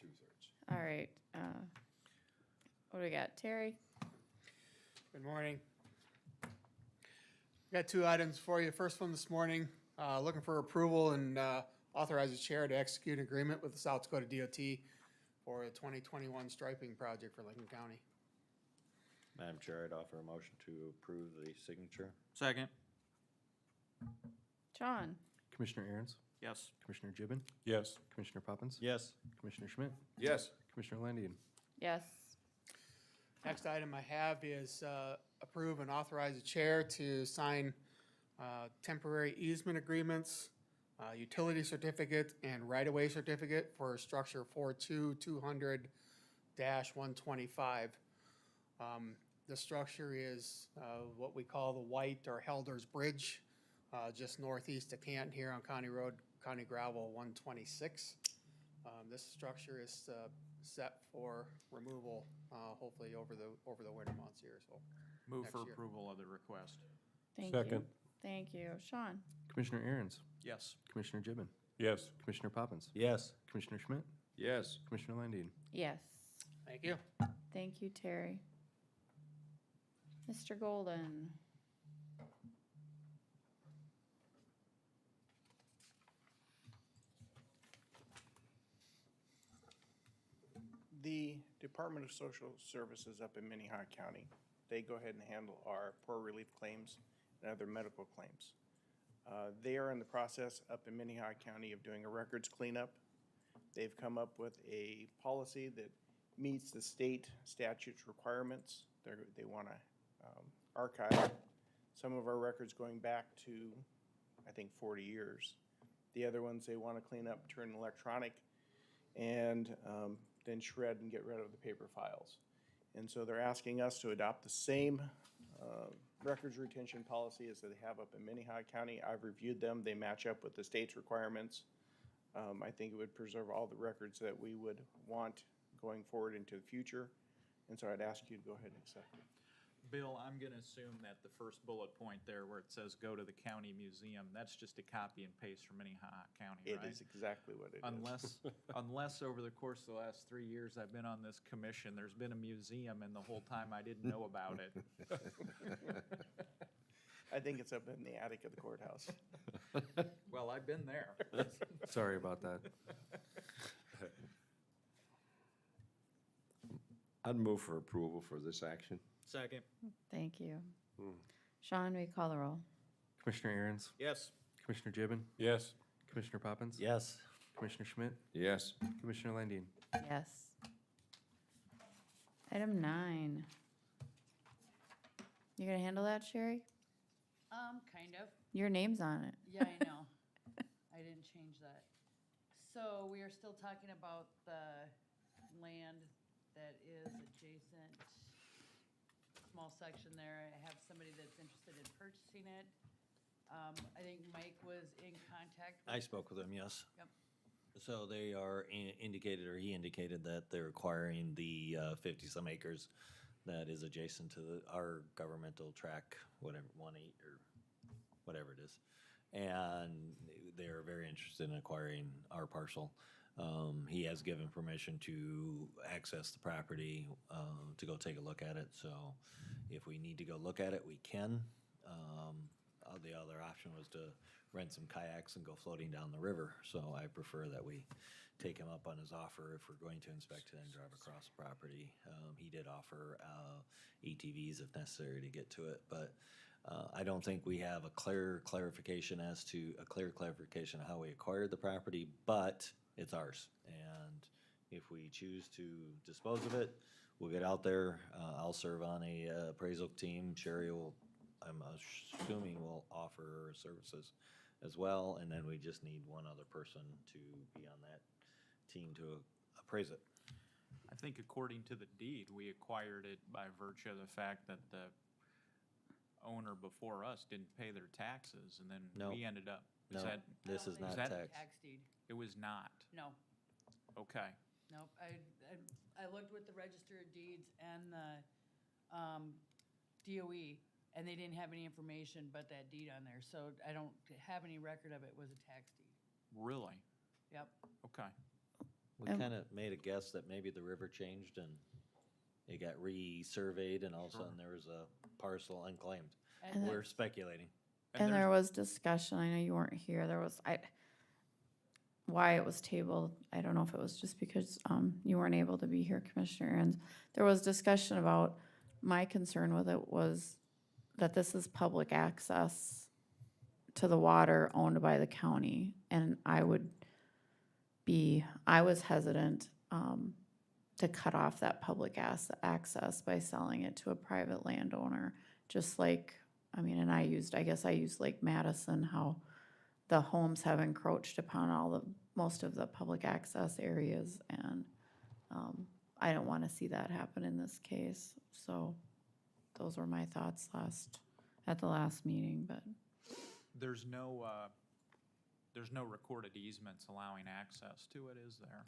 Two-thirds. All right, what do we got? Terry? Good morning. Got two items for you. First one this morning, looking for approval and authorize the chair to execute an agreement with the South Dakota DOT for a 2021 striping project for Lincoln County. Madam Chair, I'd offer a motion to approve the signature. Second? John? Commissioner Aaron's, Yes. Commissioner Gibbon, Yes. Commissioner Poppins? Yes. Commissioner Schmidt? Yes. Commissioner Landian? Yes. Next item I have is approve and authorize the chair to sign temporary easement agreements, utility certificate, and right-of-way certificate for structure 42200-125. The structure is what we call the White or Helder's Bridge, just northeast of Canton here on County Road, County Gravel 126. This structure is set for removal, hopefully over the winter months here, so. Move Next for year. approval of the request. Thank you. Second. Thank you. Sean? Commissioner Aaron's, Yes. Commissioner Gibbon, Yes. Commissioner Poppins? Yes. Commissioner Schmidt? Yes. Commissioner Landian? Yes. Thank you. Thank you, Terry. Mr. Golden? The Department of Social Services up in Minnehaha County, they go ahead and handle our poor relief claims and other medical claims. They are in the process up in Minnehaha County of doing a records cleanup. They've come up with a policy that meets the state statutes requirements. They want to archive some of our records going back to, I think, 40 years. The other ones they want to clean up, turn electronic, and then shred and get rid of the paper files. And so they're asking us to adopt the same records retention policy as they have up in Minnehaha County. I've reviewed them. They match up with the state's requirements. I think it would preserve all the records that we would want going forward into the future. And so I'd ask you to go ahead and accept it. Bill, I'm gonna assume that the first bullet point there where it says go to the county museum, that's just a copy and paste from Minnehaha County, It right? is exactly what it is. Unless over the course of the last 3 years I've been on this commission, there's been a museum and the whole time I didn't know about it. I think it's up in the attic of the courthouse. Well, I've been there. Sorry about that. I'd move for approval for this action. Second. Thank you. Sean, will you call the roll? Commissioner Aaron's, Yes. Commissioner Gibbon, Yes. Commissioner Poppins. Yes. Commissioner Schmidt, Yes. Commissioner Landine. Yes. Item 9. You gonna handle that, Sherry? Kind of. Your name's on it. Yeah, I know. I didn't change that. So we are still talking about the land that is adjacent, small section there. I have somebody that's interested in purchasing it. I think Mike was in contact with. I spoke with him, yes. Yep. So they are indicated, or he indicated that they're acquiring the 50-some acres that is adjacent to our governmental track, whatever, 1/8 or whatever it is. And they are very interested in acquiring our parcel. He has given permission to access the property, to go take a look at it. So if we need to go look at it, we can. The other option was to rent some kayaks and go floating down the river. So I prefer that we take him up on his offer if we're going to inspect it and drive across the property. He did offer ATVs if necessary to get to it, but I don't think we have a clear clarification of how we acquired the property, but it's ours. And if we choose to dispose of it, we'll get out there. I'll serve on a appraisal team. Sherry will, I'm assuming, will offer her services as well. And then we just need one other person to be on that team to appraise it. I think according to the deed, we acquired it by virtue of the fact that the owner before us didn't pay their taxes, and then No. we ended up. No, this is not that- tax. Tax deed. It was not. No, Okay. nope. I looked with the Register of Deeds and the DOE, and they didn't have any information but that deed on there. So I don't have any record of it was a tax deed. Really? Yep. Okay. We kind of made a guess that maybe the river changed and it got resurveyed and all of a sudden there was a parcel unclaimed. And We're speculating. And there was discussion, I know you weren't here, there was, why it was tabled, I don't know if it was just because you weren't able to be here, Commissioner Aaron's. There was discussion about, my concern with it was that this is public access to the water owned by the county. And I was hesitant to cut off that public access by selling it to a private landowner, just like, I guess I used Lake Madison, how the homes have encroached upon most of the public access areas, and I don't want to see that happen in this case. So those were my thoughts at the last meeting, but. There's no recorded easements allowing access to it, is there?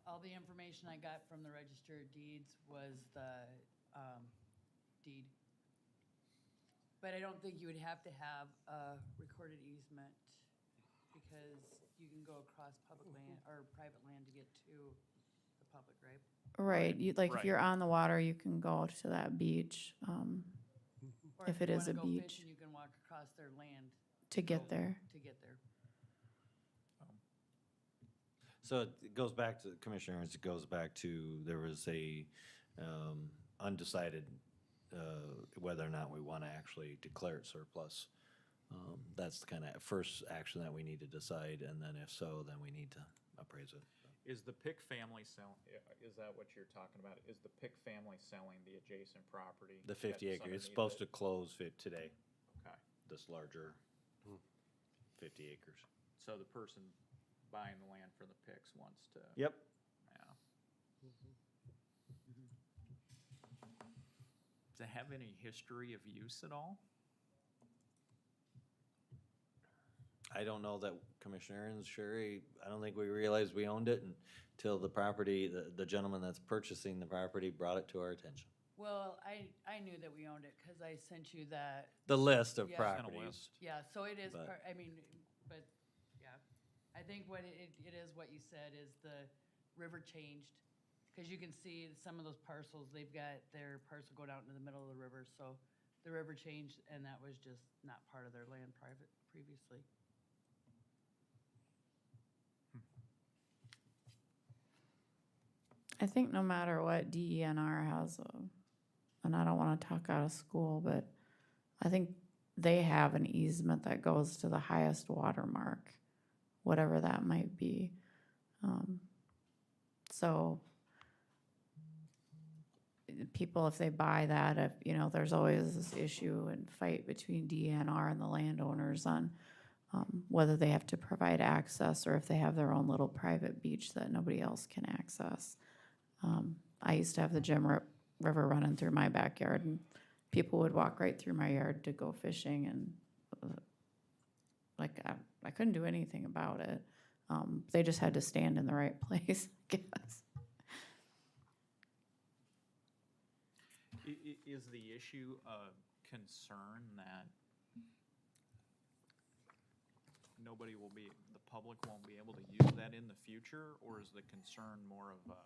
All the information I got from the Register of Deeds was the deed. But I don't think you would have to have a recorded easement because you can go across public land or private land to get to the public, right? Right, if Right. you're on the water, you can go to that beach, Or if it you is a wanna go beach, fishing, you can walk across their land to get there. to get there. So it goes back to, Commissioners, it goes back to, there was a undecided whether or not we want to actually declare it surplus. That's the kind of first action that we need to decide, and then if so, then we need to appraise it. Is the Pick family is that what you're talking about? Is the Pick family selling the adjacent property? The 50 that's acre, it's underneath supposed to it? close today, Okay, this larger 50 acres. so the person buying the land for the Picks wants to. Yep. Yeah. Does it have any history of use at all? I don't know that Commissioner Aaron's sure. I don't think we realized we owned it until the property, the gentleman that's purchasing the property brought it to our attention. Well, I knew that we owned it because I sent you that, The list of Yeah. properties. yeah, so it is, But- I mean, but, yeah. I think what it is, what you said, is the river changed. Because you can see some of those parcels, they've got their parcel go down into the middle of the river, so the river changed, and that was just not part of their land previously. I think no matter what, DENR has and I don't want to talk out of school, but I think they have an easement that goes to the highest watermark, whatever that might be. So people, if they buy that, there's always this issue and fight between DENR and the landowners on whether they have to provide access or if they have their own little private beach that nobody else can access. I used to have the Jim River running through my backyard, and people would walk right through my yard to go fishing, and I couldn't do anything about it. They just had to stand in the right place, I guess. Is the issue a concern that the public won't be able to use that in the future? Or is the concern more of a,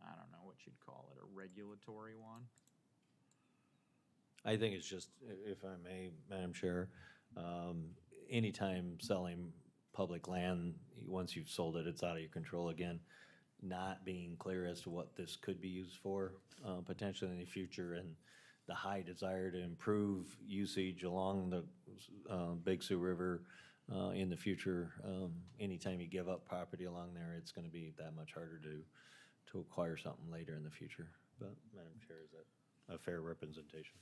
I don't know what you'd call it, a regulatory one? I think it's just, if I may, Madam Chair, anytime selling public land, once you've sold it, it's out of your control again. Not being clear as to what this could be used for, potentially in the future, and the high desire to improve usage along the Big Sioux River in the future. Anytime you give up property along there, it's gonna be that much harder to acquire something later in the future. But, Madam Chair, is that a fair representation?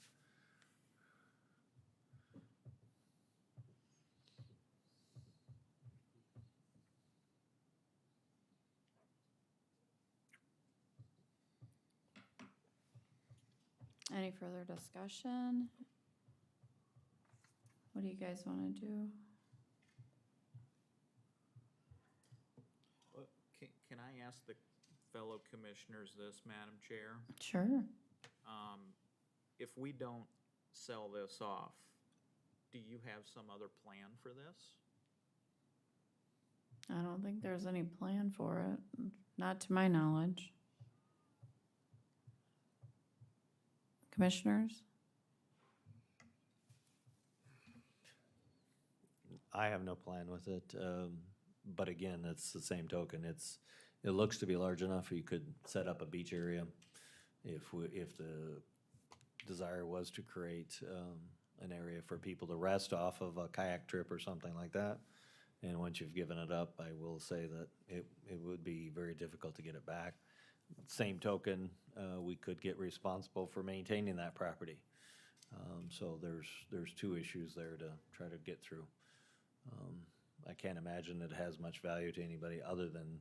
Any further discussion? What do you guys want to do? Can I ask the fellow commissioners this, Madam Chair? Sure. If we don't sell this off, do you have some other plan for this? I don't think there's any plan for it, not to my knowledge. Commissioners? I have no plan with it, but again, it's the same token. It looks to be large enough you could set up a beach area if the desire was to create an area for people to rest off of a kayak trip or something like that. And once you've given it up, I will say that it would be very difficult to get it back. Same token, we could get responsible for maintaining that property. So there's two issues there to try to get through. I can't imagine it has much value to anybody other than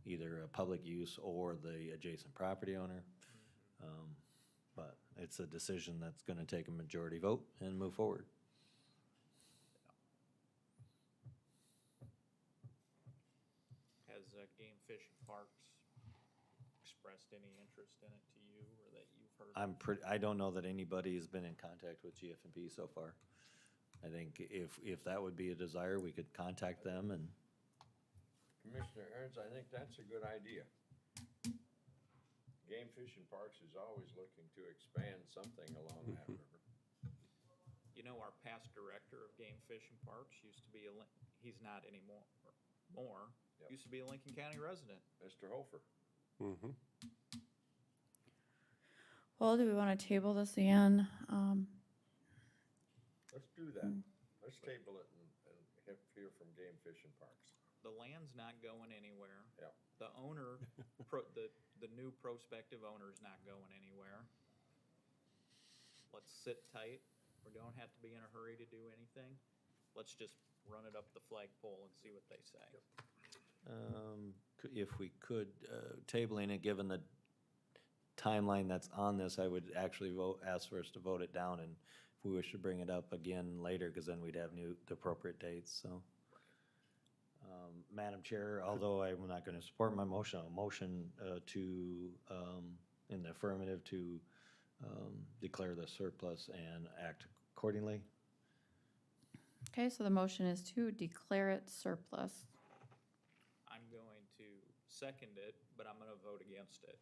either a public use or the adjacent property owner. But it's a decision that's gonna take a majority vote and move forward. Has Game Fish and Parks expressed any interest in it to you, or that you've heard? I don't know that anybody has been in contact with GF&P so far. I think if that would be a desire, we could contact them and. Commissioner Ernst, I think that's a good idea. Game Fish and Parks is always looking to expand something along that river. You know, our past director of Game Fish and Parks used to be he's not anymore, Yep. used to be a Lincoln County resident. Mr. Hofer. Mm-hmm. Well, do we want to table this again? Let's do that. Let's table it and hear from Game Fish and Parks. the land's not going anywhere. Yep. The owner, the new prospective owner's not going anywhere. Let's sit tight. We don't have to be in a hurry to do anything. Let's just run it up the flagpole and see what they say. If we could, tabling it, given the timeline that's on this, I would actually ask for us to vote it down, and if we wish to bring it up again later, because then we'd have the appropriate dates, so. Madam Chair, although I'm not gonna support my motion, a motion to, in the affirmative to declare the surplus and act accordingly. Okay, so the motion is to declare it surplus. I'm going to second it, but I'm gonna vote against it.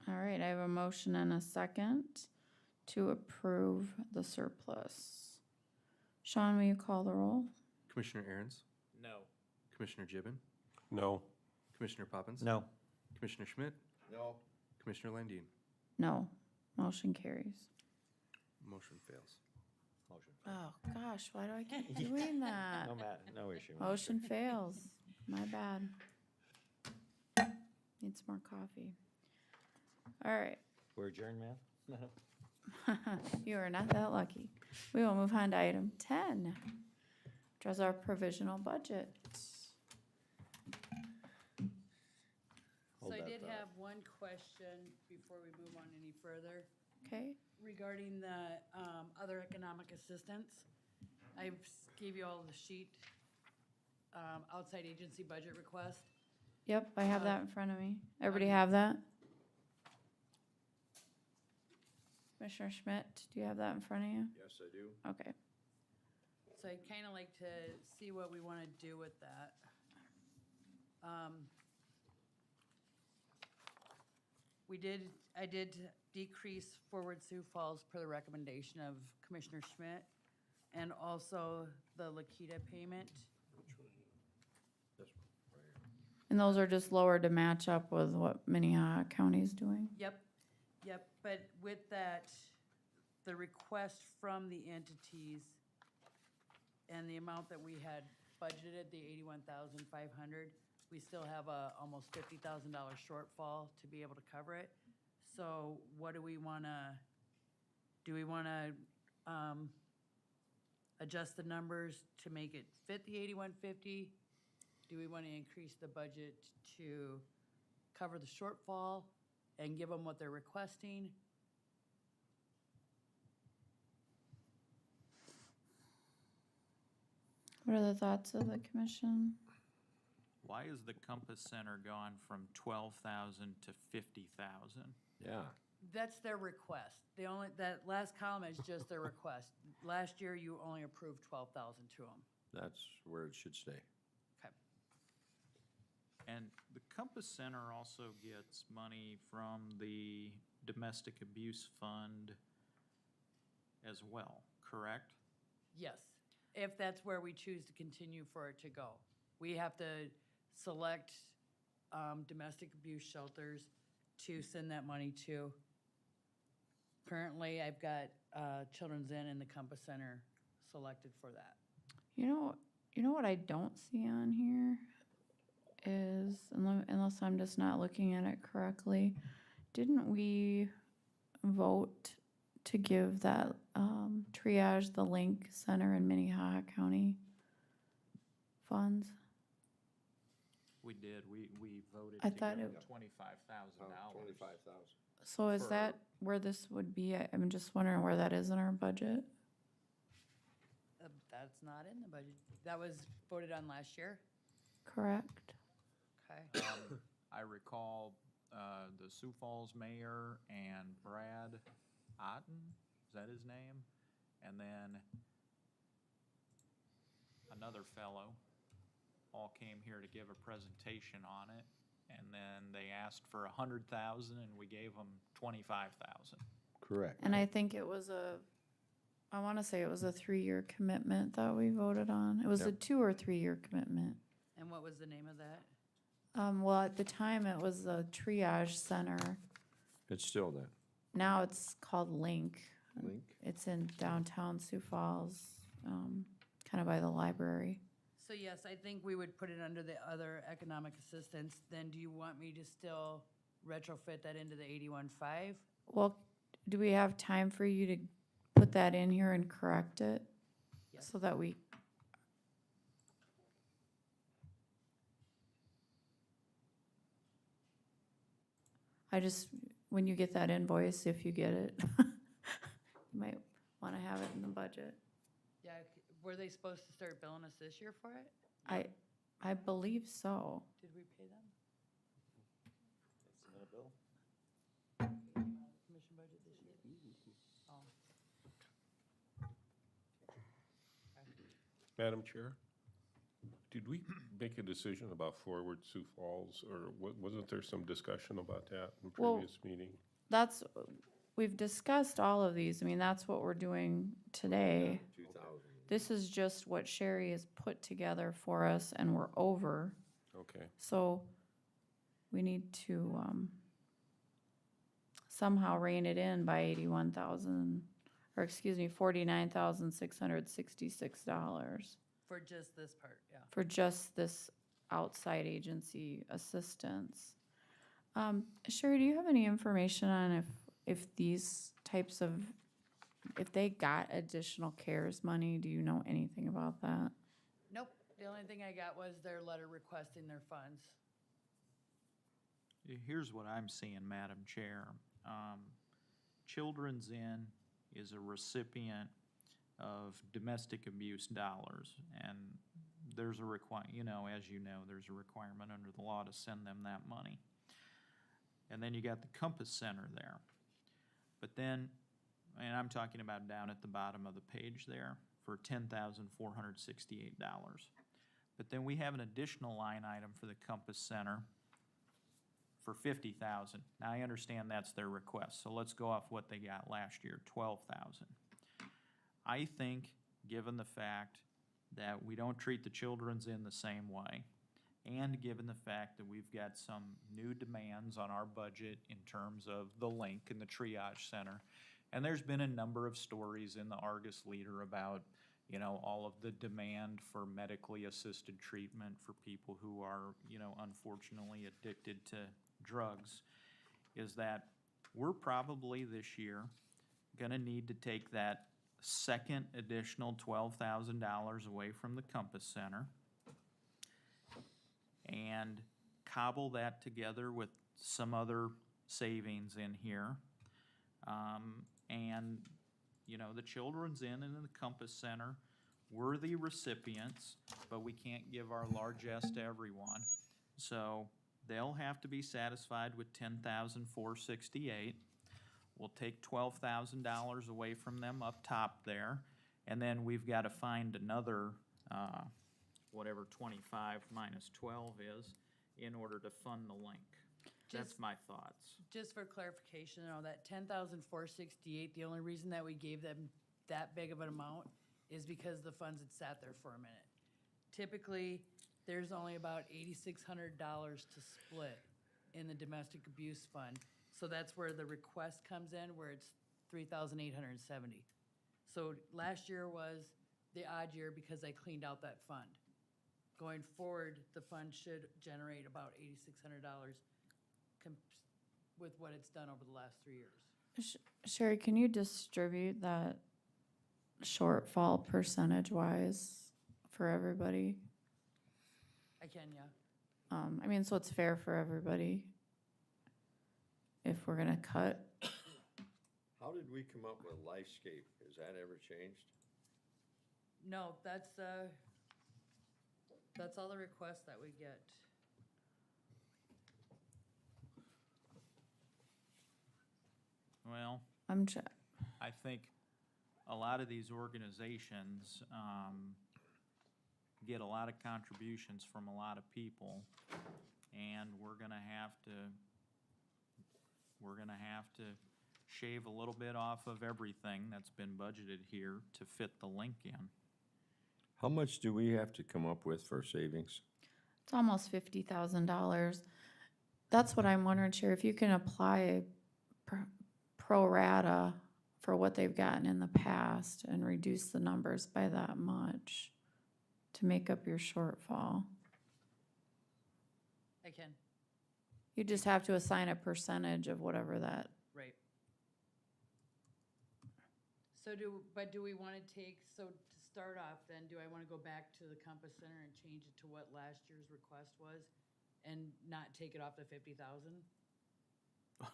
All right, I have a motion and a second to approve the surplus. Sean, will you call the roll? Commissioner Aaron's, No. Commissioner Gibbon, No. Commissioner Poppins. No. Commissioner Schmidt, No. Commissioner Landine. No. Motion carries. Motion fails. Motion. Oh, gosh, why do I keep doing that? No issue. Motion fails. My bad. Need some more coffee. All right. We're adjourned, ma'am? You are not that lucky. We will move on to item 10, which is our provisional budget. So I did have one question before we move on any further Okay, regarding the other economic assistance. I gave you all the sheet, outside agency budget request. yep, I have that in front of me. Everybody have that? Commissioner Schmidt, do you have that in front of you? Yes, I do. Okay. So I'd kind of like to see what we want to do with that. I did decrease Forward Sioux Falls per the recommendation of Commissioner Schmidt, and also the Lakita payment. And those are just lower to match up with what Minnehaha County is doing? Yep, but with that, the request from the entities and the amount that we had budgeted, the $81,500, we still have a almost $50,000 shortfall to be able to cover it. So what do we wanna adjust the numbers to make it fit the $81,50? Do we wanna increase the budget to cover the shortfall and give them what they're requesting? What are the thoughts of the commission? Why is the Compass Center gone from 12,000 to 50,000? Yeah. That's their request. That last column is just their request. Last year, you only approved 12,000 to them. That's where it should stay. Okay. And the Compass Center also gets money from the Domestic Abuse Fund as well, correct? Yes, if that's where we choose to continue for it to go. We have to select domestic abuse shelters to send that money to. Currently, I've got Children's Inn and the Compass Center selected for that. You know what I don't see on here is, unless I'm just not looking at it correctly, didn't we vote to give that triage the Link Center in Minnehaha County funds? We did, we voted I to thought give it- them $25,000. 25,000. So is that where this would be? I'm just wondering where that is in our budget. That's not in the budget. That was voted on last year? Correct. Okay. I recall the Sioux Falls mayor and Brad Otten, is that his name? And then another fellow all came here to give a presentation on it. And then they asked for 100,000 and we gave them 25,000. Correct. And I think it was I want to say it was a 3-year commitment that we voted on. It was a 2 or 3 year commitment. And what was the name of that? Well, at the time, it was the triage center. It's still that. Now it's called Link. Link? It's in downtown Sioux Falls, kind of by the library. So yes, I think we would put it under the other economic assistance. Then do you want me to still retrofit that into the 81.5? Well, do we have time for you to put that in here and correct it? Yes. So that we, I just, when you get that invoice, if you get it, you might want to have it in the budget. Yeah, were they supposed to start billing us this year for it? I believe so. Did we pay them? Submit a bill. Commission budget this year? Oh. Madam Chair, did we make a decision about Forward Sioux Falls, or wasn't there some discussion about that in Well, previous meeting? That's, we've discussed all of these. I mean, that's what we're doing today. 2,000. This is just what Sherry has put together for us and we're over. Okay. So we need to, somehow rein it in by 81,000, or excuse me, $49,666 For just this part, yeah. for just this outside agency assistance. Sherry, do you have any information on if these types of, if they got additional CARES money? Do you know anything about that? Nope, the only thing I got was their letter requesting their funds. Here's what I'm seeing, Madam Chair. Children's Inn is a recipient of domestic abuse dollars, and there's a as you know, there's a requirement under the law to send them that money. And then you got the Compass Center there. But then, and I'm talking about down at the bottom of the page there, for $10,468. But then we have an additional line item for the Compass Center for $50,000. Now, I understand that's their request, so let's go off what they got last year, $12,000. I think, given the fact that we don't treat the Children's Inn the same way, and given the fact that we've got some new demands on our budget in terms of the link and the triage center, and there's been a number of stories in the Argus Leader about, all of the demand for medically assisted treatment for people who are, unfortunately addicted to drugs, is that we're probably this year gonna need to take that second additional $12,000 away from the Compass Center and cobble that together with some other savings in here. The Children's Inn and the Compass Center were the recipients, but we can't give our largesse to everyone. So they'll have to be satisfied with $10,468. We'll take $12,000 away from them up top there, and then we've got to find another, whatever 25 minus 12 is, in order to fund the link. That's my thoughts. Just for clarification, that $10,468, the only reason that we gave them that big of an amount is because the funds had sat there for a minute. Typically, there's only about $8,600 to split in the domestic abuse fund. So that's where the request comes in, where it's $3,870. So last year was the odd year because I cleaned out that fund. Going forward, the fund should generate about $8,600 with what it's done over the last 3 years. Sherry, can you distribute that shortfall percentage-wise for everybody? I can, yeah. So it's fair for everybody if we're gonna cut. How did we come up with Lifescape? Has that ever changed? No, that's all the requests that we get. Well, I think a lot of these organizations get a lot of contributions from a lot of people, and we're gonna have to shave a little bit off of everything that's been budgeted here to fit the link in. How much do we have to come up with for savings? It's almost $50,000. That's what I'm wondering, Sherry, if you can apply pro rata for what they've gotten in the past and reduce the numbers by that much. to make up your shortfall. I can, You just have to assign a percentage of whatever that, right. So do we want to take, so to start off then, do I want to go back to the Compass Center and change it to what last year's request was? And not take it off the 50,000? You know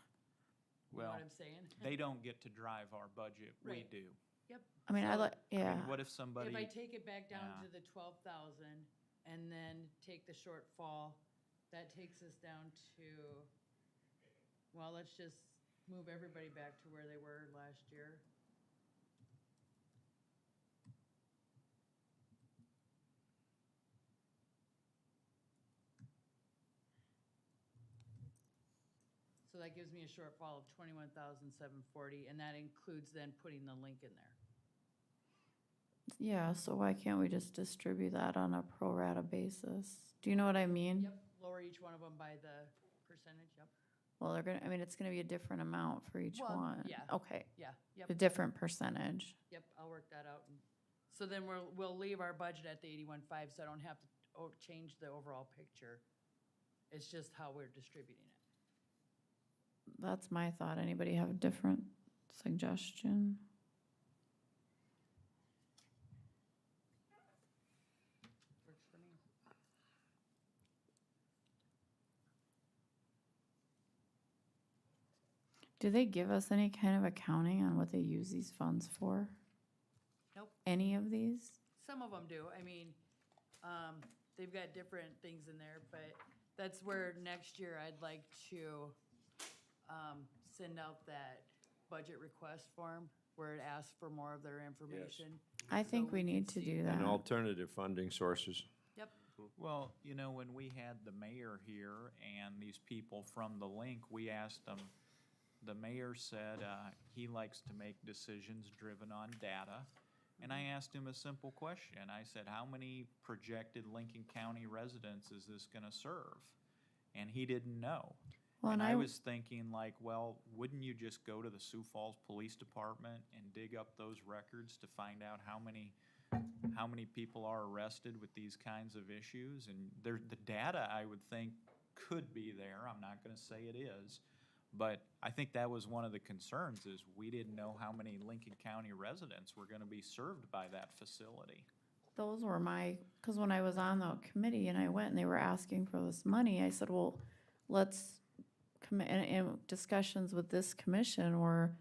Well, what I'm saying? they don't get to drive our budget, we Right. do. Yep. I mean, I So- like, I mean, yeah. what if somebody? If I take it back down Yeah. to the 12,000 and then take the shortfall, that takes us down to, well, let's just move everybody back to where they were last year. So that gives me a shortfall of 21,740, and that includes then putting the link in there. Yeah, so why can't we just distribute that on a pro rata basis? Do you know what I mean? Yep, lower each one of them by the percentage, yep. Well, they're gonna, I mean, it's gonna be a different amount for each Well, one. yeah. Okay, Yeah, yep, a different percentage. yep, I'll work that out. So then we'll leave our budget at the 81.5, so I don't have to change the overall picture. It's just how we're distributing it. That's my thought. Anybody have a different suggestion? Works for me. Do they give us any kind of accounting on what they use these funds for? Nope. Any of these? Some of them do. I mean, they've got different things in there, but that's where next year I'd like to send out that budget request form where it asks for more of their information. I think So we can need to see- do And that. alternative funding sources. Yep, Well, you know, when we had the mayor here and these people from the link, we asked them, the mayor said he likes to make decisions driven on data. And I asked him a simple question. I said, how many projected Lincoln County residents is this gonna serve? And he didn't know. Well, And and I I, was thinking like, well, wouldn't you just go to the Sioux Falls Police Department and dig up those records to find out how many people are arrested with these kinds of issues? And the data, I would think, could be there. I'm not gonna say it is. But I think that was one of the concerns, is we didn't know how many Lincoln County residents were gonna be served by that facility. those were my, because when I was on the committee and I went and they were asking for this money, I said, well, let's in discussions with this commission were,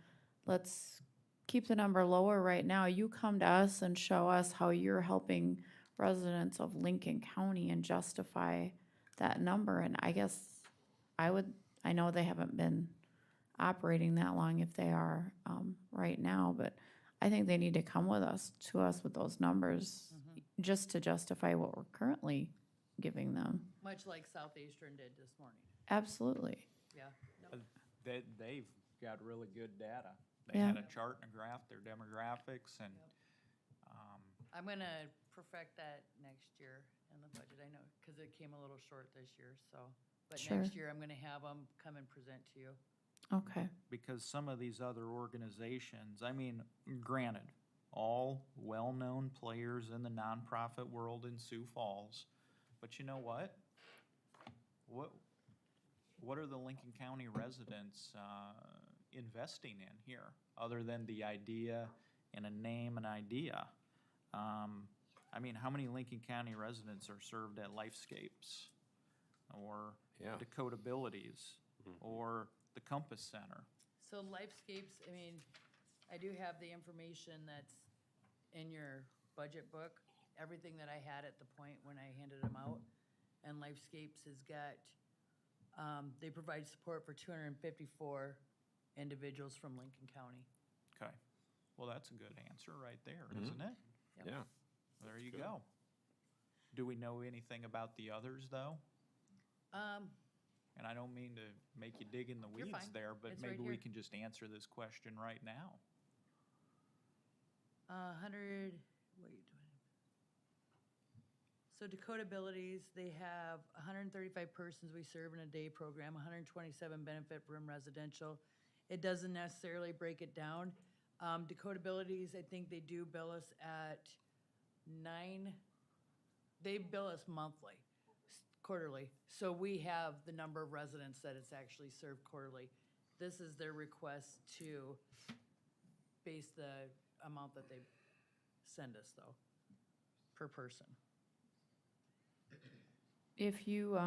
let's keep the number lower right now. You come to us and show us how you're helping residents of Lincoln County and justify that number. And I guess I know they haven't been operating that long if they are right now, but I think they need to come to us with those numbers just to justify what we're currently giving them. much like Southeastern did this morning. Absolutely. Yeah. Nope. They've got really good data. They Yeah. had a chart and a graph, their demographics, and, I'm gonna perfect that next year in the budget, I know, because it came a little short this year, so. But Sure. next year, I'm gonna have them come and present to you. Okay. because some of these other organizations, I mean, granted, all well-known players in the nonprofit world in Sioux Falls, but you know what? What are the Lincoln County residents investing in here, other than the idea and a name and idea? I mean, how many Lincoln County residents are served at Lifescapes, or Yeah. Dakota Abilities, or the Compass Center? So Lifescapes, I mean, I do have the information that's in your budget book, everything that I had at the point when I handed them out. And Lifescapes has got, they provide support for 254 individuals from Lincoln County. Okay, well, that's a good answer right there, isn't it? Yep. Yeah. There you go. Do we know anything about the others, though? And I don't mean to make you dig in the You're weeds fine. there, but It's right maybe we here. can just answer this question right now. 100, wait. So Dakota Abilities, they have 135 persons we serve in a day program, 127 benefit from residential. It doesn't necessarily break it down. Dakota Abilities, I think they do bill us at 9 they bill us monthly, quarterly. So we have the number of residents that it's actually served quarterly. This is their request to base the amount that they send us, though, per person. If you,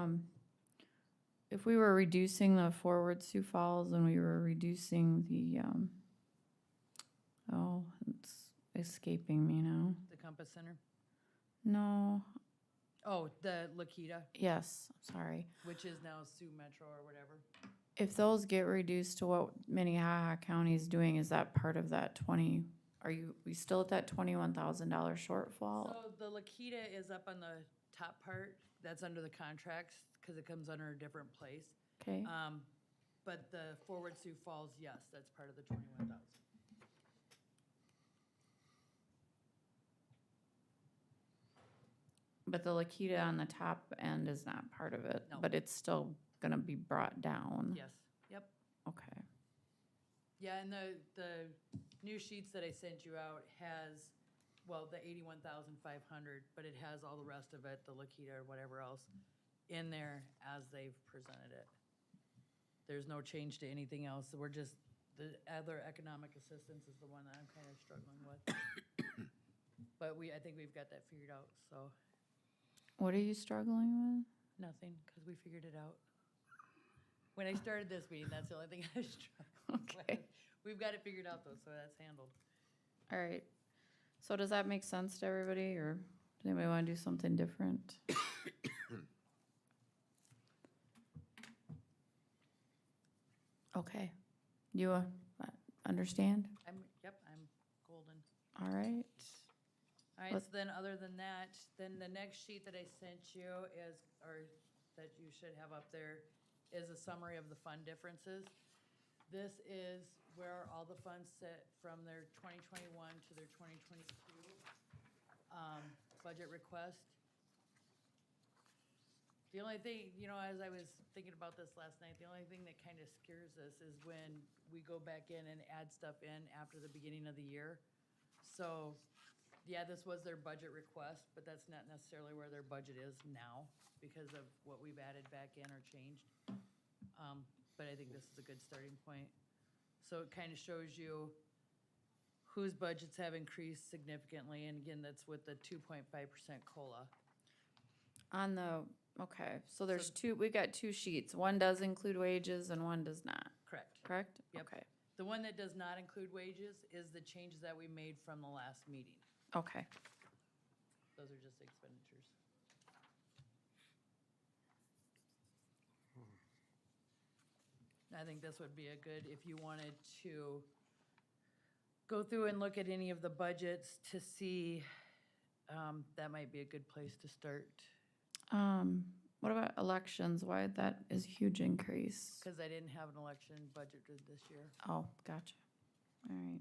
if we were reducing the forward Sioux Falls and we were reducing the, oh, it's escaping me now. The Compass Center? No, Oh, the Lakita, yes, sorry. which is now Sioux Metro or whatever. If those get reduced to what Minnehaha County is doing, is that part of that 20, we still at that $21,000 shortfall? So the Lakita is up on the top part, that's under the contracts, because it comes under a different place. Okay, But the Forward Sioux Falls, yes, that's part of the 21,000. but the Lakita on the top end is not part of it, No. but it's still gonna be brought down? Yes, yep. Okay, Yeah, and the new sheets that I sent you out has, well, the 81,500, but it has all the rest of it, the Lakita or whatever else, in there as they've presented it. There's no change to anything else. We're just, the other economic assistance is the one that I'm kind of struggling with. But I think we've got that figured out, so what are you struggling nothing, because we figured it out. When I started this meeting, that's the only thing I struggled with. Okay. We've got it figured out though, so that's handled. with? All right, so does that make sense to everybody, or does anybody wanna do something different? Okay, you understand? Yep, I'm golden. All right, All right, Let's- so then other than that, then the next sheet that I sent you is, or that you should have up there, is a summary of the fund differences. This is where all the funds sit from their 2021 to their 2022 budget request. The only thing, as I was thinking about this last night, the only thing that kind of scares us is when we go back in and add stuff in after the beginning of the year. So, yeah, this was their budget request, but that's not necessarily where their budget is now because of what we've added back in or changed. But I think this is a good starting point. So it kind of shows you whose budgets have increased significantly, and again, that's with the 2.5% COLA. on the, okay, so there's two, we got two sheets, one does include wages and one does not, Correct. correct? Yep. Okay, The one that does not include wages is the changes that we made from the last meeting. okay. Those are just expenditures. I think this would be a good, if you wanted to go through and look at any of the budgets to see, that might be a good place to start. What about elections? Why that is a huge increase? Because I didn't have an election budgeted this year. Oh, gotcha. All right.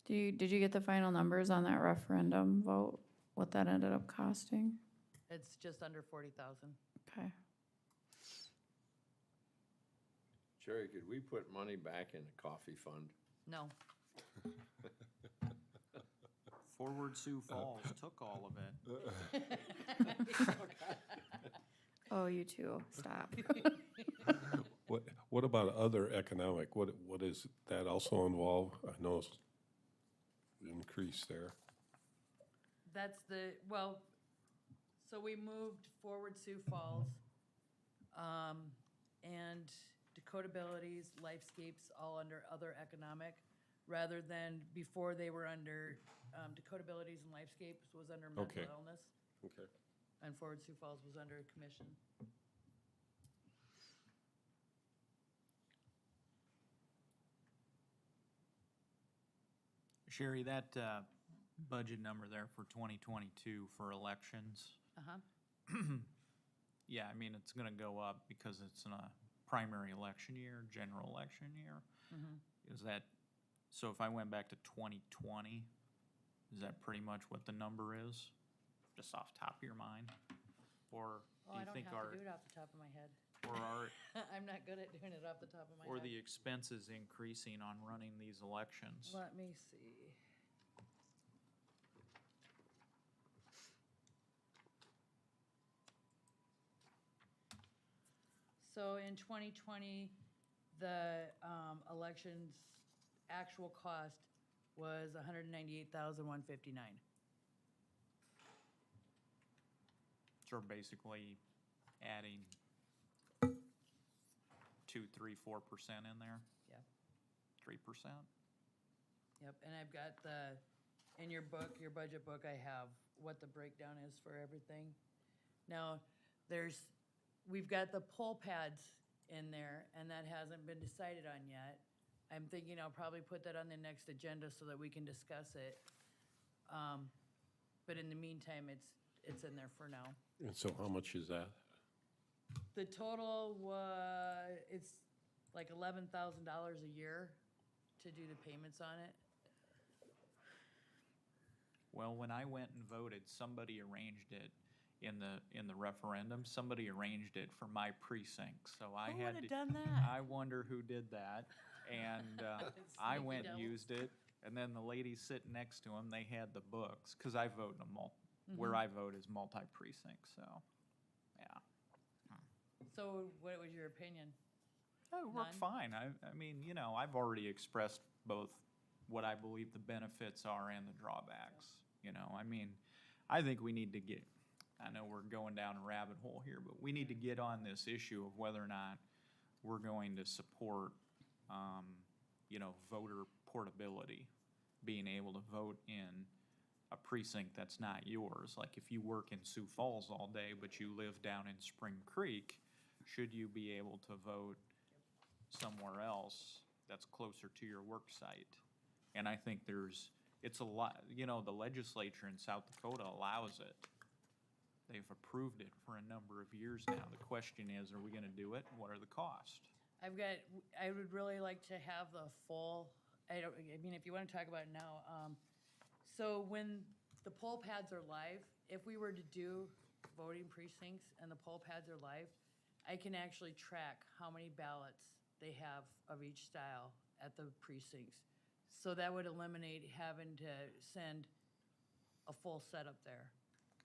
Did you get the final numbers on that referendum vote? What that ended up costing? It's just under 40,000. Okay. Jerry, could we put money back in the coffee fund? No. Forward Sioux Falls took all of it. Oh, you too. Stop. What about other economic? What is that also involve? I know it's increase there. That's so we moved Forward Sioux Falls, and Dakota Abilities, Lifescapes, all under other economic, rather than before they were under, Dakota Abilities and Lifescapes was under mental Okay. illness, Okay. and Forward Sioux Falls was under commission. Sherry, that budget number there for 2022 for elections, Uh-huh. yeah, I mean, it's gonna go up because it's in a primary election year, general election year. Is that, so if I went back to 2020, is that pretty much what the number is? Just off the top of your mind? Or Oh, do I you don't think have to do it off the top of my head. or I'm not good at doing it off the top of my or head. the expenses increasing on running these elections? Let me see. So in 2020, the election's actual cost was $198,159. So we're basically adding 2, 3, 4% in there? Yep. 3%? Yep, and I've got in your book, your budget book, I have what the breakdown is for everything. Now, we've got the poll pads in there, and that hasn't been decided on yet. I'm thinking I'll probably put that on the next agenda so that we can discuss it. But in the meantime, it's in there for now. And so how much is that? The total it's like $11,000 a year to do the payments on it. Well, when I went and voted, somebody arranged it in the referendum. Somebody arranged it for my precinct, so I Who had would've to. done that? I wonder who did that, and I Sneaky went and devils. used it. And then the lady sitting next to him, they had the books because I vote in where I vote is multi-precinct. So, yeah, So what was your opinion? it worked None? fine. I mean, I've already expressed both what I believe the benefits are and the drawbacks. I mean, I think we need to get. I know we're going down a rabbit hole here, but we need to get on this issue of whether or not we're going to support, voter portability, being able to vote in a precinct that's not yours. Like if you work in Sioux Falls all day, but you live down in Spring Creek, should you be able to vote somewhere else that's closer to your work site? And I think it's a lot, the legislature in South Dakota allows it. They've approved it for a number of years now. The question is, are we gonna do it? What are the costs? I would really like to have the full, if you want to talk about it now, so when the poll pads are live, if we were to do voting precincts and the poll pads are live, I can actually track how many ballots they have of each style at the precincts. So that would eliminate having to send a full setup there.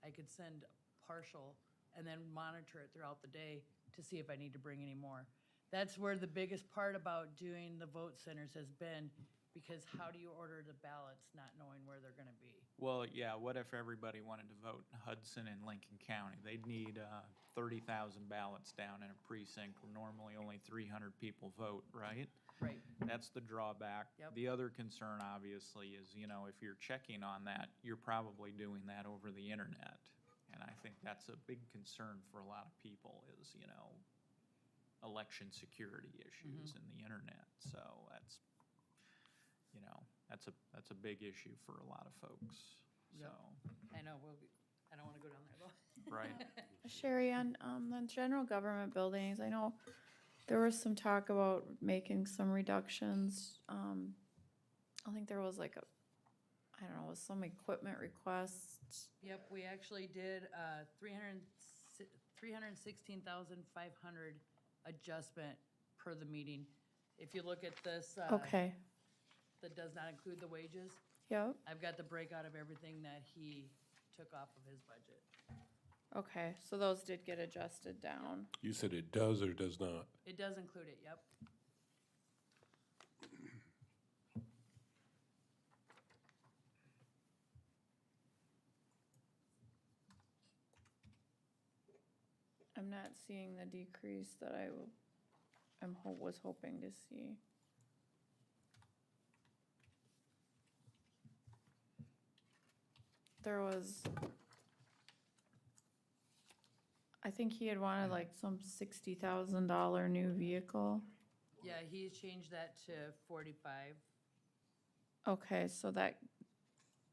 I could send partial and then monitor it throughout the day to see if I need to bring any more. That's where the biggest part about doing the vote centers has been, because how do you order the ballots not knowing where they're gonna be? Well, yeah, what if everybody wanted to vote in Hudson and Lincoln County? They'd need 30,000 ballots down in a precinct where normally only 300 people vote, right? Right. That's the drawback. Yep. The other concern, obviously, is, if you're checking on that, you're probably doing that over the internet. And I think that's a big concern for a lot of people is, election security issues in the internet. So that's, that's a big issue for a lot of folks, so. Yep. I know, I don't wanna go down there though. Right. Sherry, on the general government buildings, I know there was some talk about making some reductions. I think there was like some equipment requests. Yep, we actually did 316,500 adjustment per the meeting. If you look at this, Okay, that does not include the wages. yep, I've got the breakout of everything that he took off of his budget. okay, so those did get adjusted down. You said it does or does not? It does include it, yep. I'm not seeing the decrease that was hoping to see. There was, I think he had wanted like some $60,000 new vehicle. Yeah, he's changed that to 45. Okay, so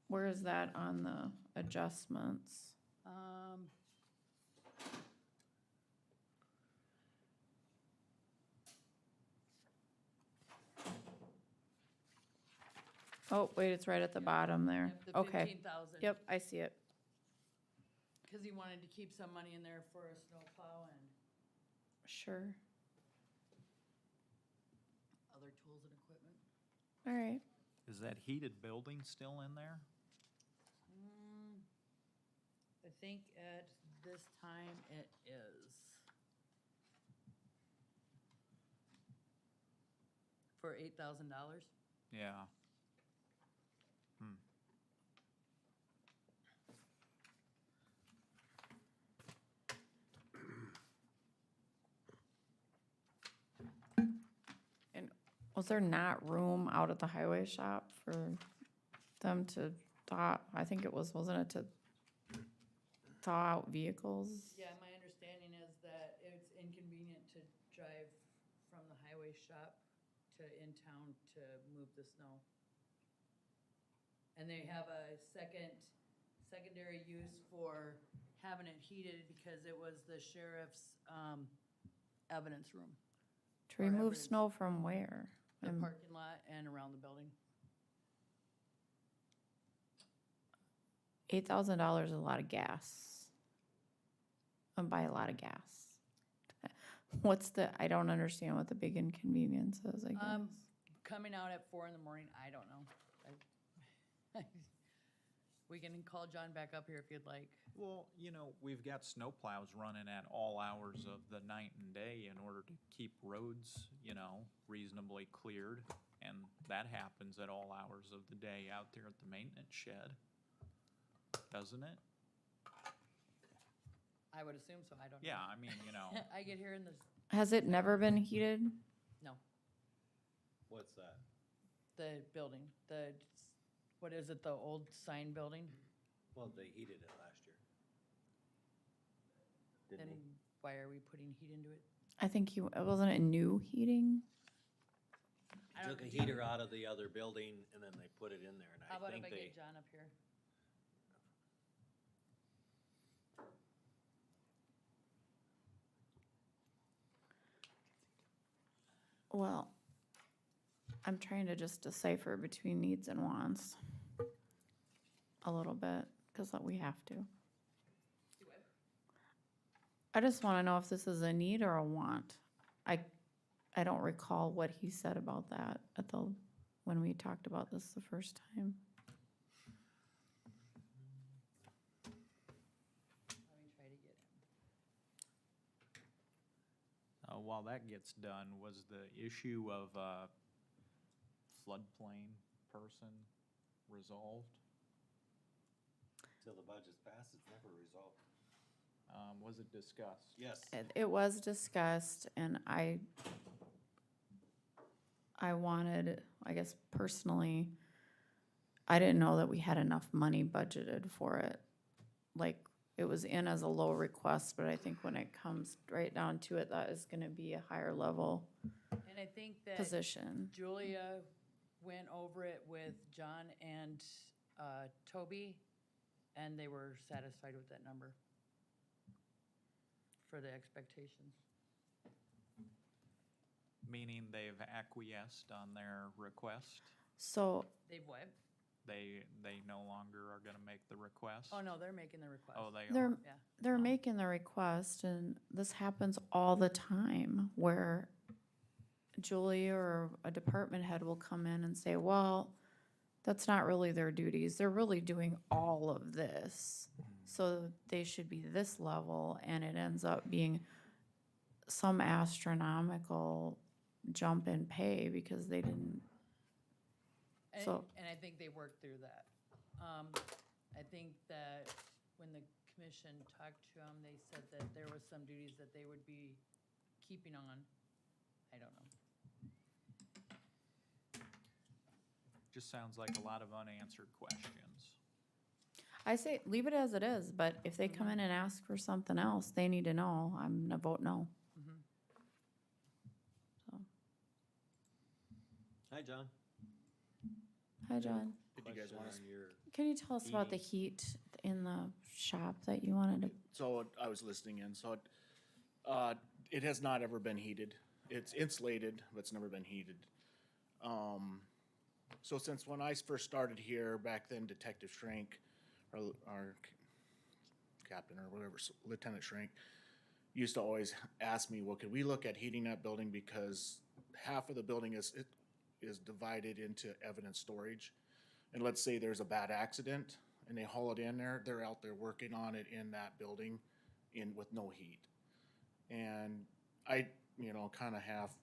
where is that on the adjustments? Oh, wait, it's right at the bottom there. Yep, the Okay. 15,000. Yep, I see it. Because he wanted to keep some money in there for a snowplow and Sure. other tools and equipment. All right. Is that heated building still in there? I think at this time it is. For $8,000? Yeah. And was there not room out at the highway shop for them to thaw, I think it was, wasn't it to thaw out vehicles? Yeah, my understanding is that it's inconvenient to drive from the highway shop to in town to move the snow. And they have a secondary use for having it heated because it was the sheriff's, evidence room. To remove snow from where? The parking lot and around the building. $8,000 is a lot of gas. And buy a lot of gas. What's I don't understand what the big inconvenience is, I guess. Coming out at 4 in the morning, I don't know. We can call John back up here if you'd like. Well, you know, we've got snowplows running at all hours of the night and day in order to keep roads, you know, reasonably cleared. And that happens at all hours of the day out there at the maintenance shed, doesn't it? I would assume so, I don't know. Yeah, I mean, you know. I get here in the, Has it never been heated? no, What's that? the building, what is it, the old sign building? Well, they heated it last year. Then Didn't they? why are we putting heat into it? I think wasn't it new heating? I They don't- took a do you- heater out of the other building and then they put it in there, and How I about if think I they, get John up here? Well, I'm trying to just decipher between needs and wants a little bit, because we have to. I just want to know if this is a need or a want. I don't recall what he said about that when we talked about this the first time. Let me try to get him. While that gets done, was the issue of floodplain person resolved? till the budget's passed, it's never resolved. Was it discussed? Yes. It was discussed, and I wanted, I guess personally, I didn't know that we had enough money budgeted for it. Like, it was in as a low request, but I think when it comes right down to it, that is gonna be a higher level And I think that position. Julia went over it with John and Toby, and they were satisfied with that number for the expectations. Meaning they've acquiesced on their request? So, They've what? They no longer are gonna make the request? Oh, no, they're making the request. Oh, they they're, are? Yeah. they're making the request, and this happens all the time, where Julie or a department head will come in and say, well, that's not really their duties. They're really doing all of this. So they should be this level, and it ends up being some astronomical jump in pay because they didn't. And, So- and I think they worked through that. I think that when the commission talked to them, they said that there was some duties that they would be keeping on. I don't know. Just sounds like a lot of unanswered questions. I say, leave it as it is, but if they come in and ask for something else, they need to know. I'm gonna vote no. Mhm. So, Hi, John. hi, John. Did you guys Question want us? on your Can you tell us about the heat in the shop that you wanted to? So I was listening in, so it has not ever been heated. It's insulated, but it's never been heated. So since when I first started here, back then Detective Shrink, our captain or whatever, Lieutenant Shrink, used to always ask me, well, could we look at heating that building because half of the building is divided into evidence storage. And let's say there's a bad accident and they haul it in there, they're out there working on it in that building with no heat. And I, kind of half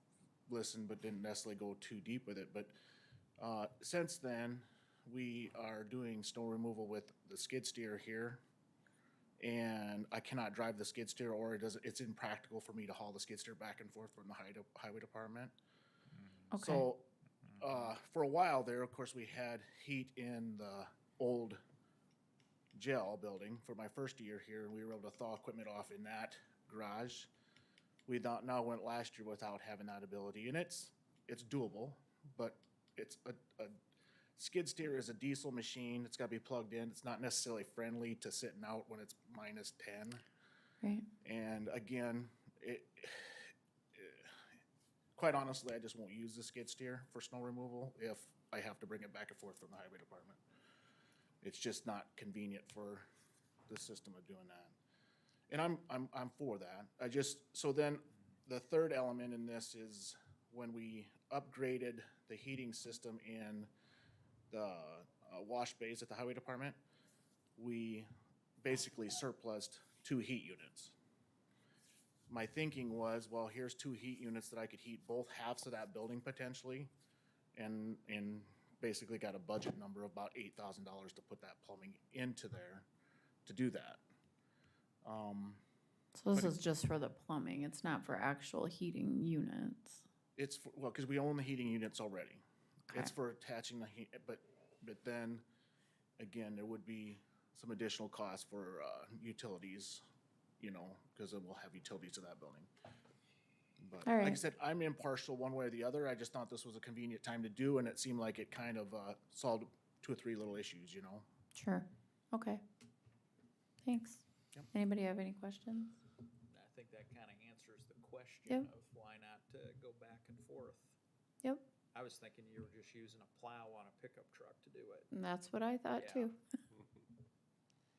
listened but didn't necessarily go too deep with it. But since then, we are doing snow removal with the skid steer here. And I cannot drive the skid steer, or it's impractical for me to haul the skid steer back and forth from the highway department. Okay. So, for a while there, of course, we had heat in the old jail building for my first year here, and we were able to thaw equipment off in that garage. We now went last year without having that ability, and it's doable, but it's a skid steer is a diesel machine. It's got to be plugged in. It's not necessarily friendly to sitting out when it's -10. Right. And again, quite honestly, I just won't use the skid steer for snow removal if I have to bring it back and forth from the highway department. It's just not convenient for the system of doing that. And I'm for that. So then the third element in this is when we upgraded the heating system in the wash bays at the highway department, we basically surplused 2 heat units. My thinking was, well, here's 2 heat units that I could heat both halves of that building potentially, and basically got a budget number of about $8,000 to put that plumbing into there to do that. So this is just for the plumbing, it's not for actual heating units? It's, well, because we own the heating units already. Okay. It's for attaching the heat, but then, again, there would be some additional costs for utilities, because we'll have utilities to that building. But All like I right. said, I'm impartial one way or the other. I just thought this was a convenient time to do, and it seemed like it kind of solved 2 or 3 little issues, Sure. Okay. Thanks. Yep. Anybody have any questions? I think that kind of answers the question Yep. of why not go back and forth. Yep. I was thinking you were just using a plow on a pickup truck to do it. And that's what I thought Yeah. too.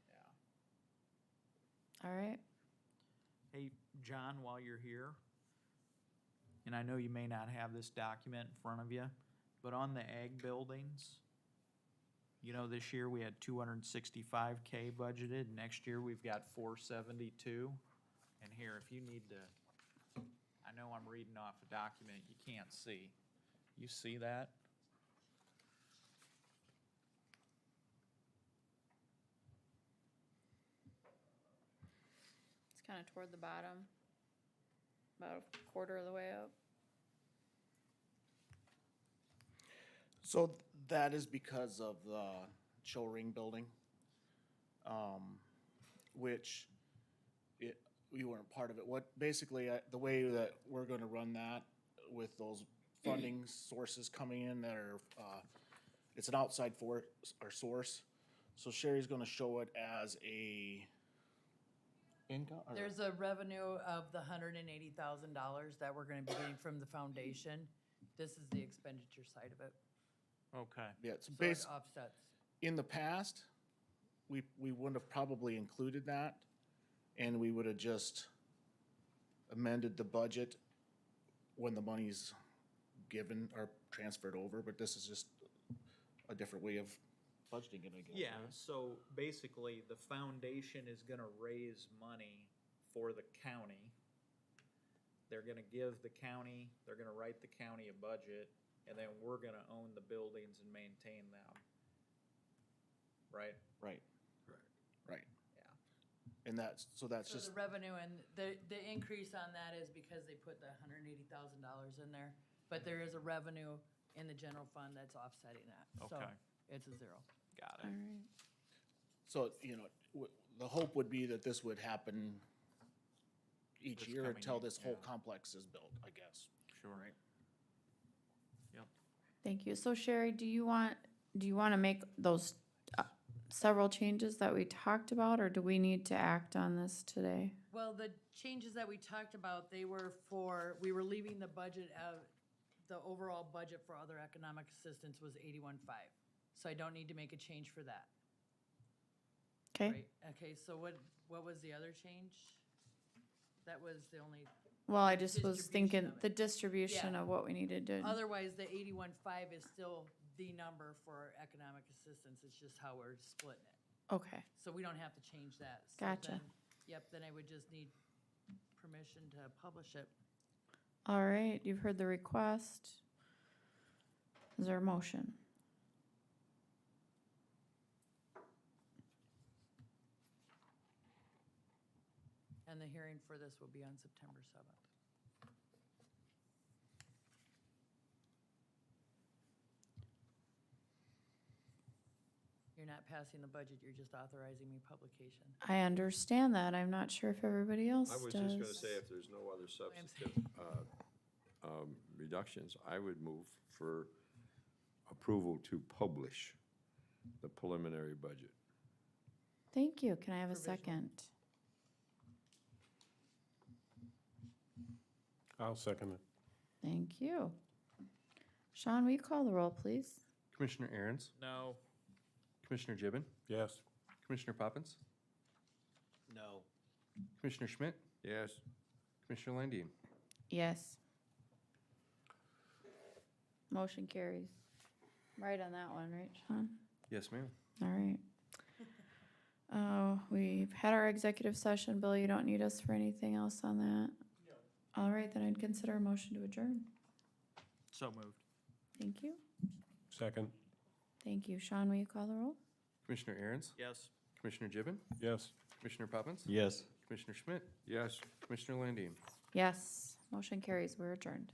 Yeah. All right. Hey, John, while you're here, and I know you may not have this document in front of you, but on the ag buildings, this year we had 265K budgeted. Next year we've got 472. And here, if you need to, I know I'm reading off a document you can't see. You see that? It's kind of toward the bottom, about a quarter of the way up. So that is because of the show ring building, which we weren't part of it. Basically, the way that we're going to run that with those funding sources coming in that are, it's an outside source. So Sherry's going to show it as a income. There's a revenue of the $180,000 that we're gonna be getting from the foundation. This is the expenditure side of it. Okay. Yeah, it's So it based. offsets. In the past, we wouldn't have probably included that, and we would have just amended the budget when the money's given or transferred over, but this is just a different way of budgeting it, I guess. Yeah, right? so basically, the foundation is gonna raise money for the county. They're gonna give the county, they're gonna write the county a budget, and then we're gonna own the buildings and maintain them. Right? Right. Right. Yeah. And that's So just, the revenue and the increase on that is because they put the $180,000 in there. But there is a revenue in the general fund that's offsetting that. So Okay. it's a 0. Got All it. right. so, the hope would be that this would happen each This year coming until year, this whole yeah. complex is built, I guess. Sure. Right. Yep. Thank you. So Sherry, do you want to make those several changes that we talked about, or do we need to act on this today? Well, the changes that we talked about, we were leaving the budget of, the overall budget for other economic assistance was 81.5. So I don't need to make a change for that. Okay. Right? Okay, so what was the other change? That was the only, Well, I just was Distribution thinking of it. the distribution Yeah. of what we needed to. otherwise, the 81.5 is still the number for economic assistance. It's just how we're splitting it. Okay. So we don't have to change that. So Gotcha. then- Yep, then I would just need permission to publish it. All right, you've heard the request. Is there a motion? And the hearing for this will be on September 7th. You're not passing the budget, you're just authorizing me publication. I understand that. I'm not sure if everybody else I was does. just gonna say, if there's no other substantive reductions, I would move for approval to publish the preliminary budget. Thank you. Can I have a Provisional. second? I'll second it. Thank you. Sean, will you call the roll, please? Commissioner Aaron's, No. Commissioner Gibbon, Yes. Commissioner Poppins, No. Commissioner Schmidt, Yes, Commissioner Landine. Yes. Motion carries. Right on that one, right, Sean? Yes, ma'am. All right. We've had our executive session. Bill, you don't need us for anything else on that? No. All right, then I'd consider a motion to adjourn. So moved. Thank you. Second. Thank you. Sean, will you call the roll? Commissioner Aaron's, Yes. Commissioner Gibbon, Yes. Commissioner Poppins, Yes. Commissioner Schmidt, yes. Commissioner Landine. Yes. Motion carries. We're adjourned.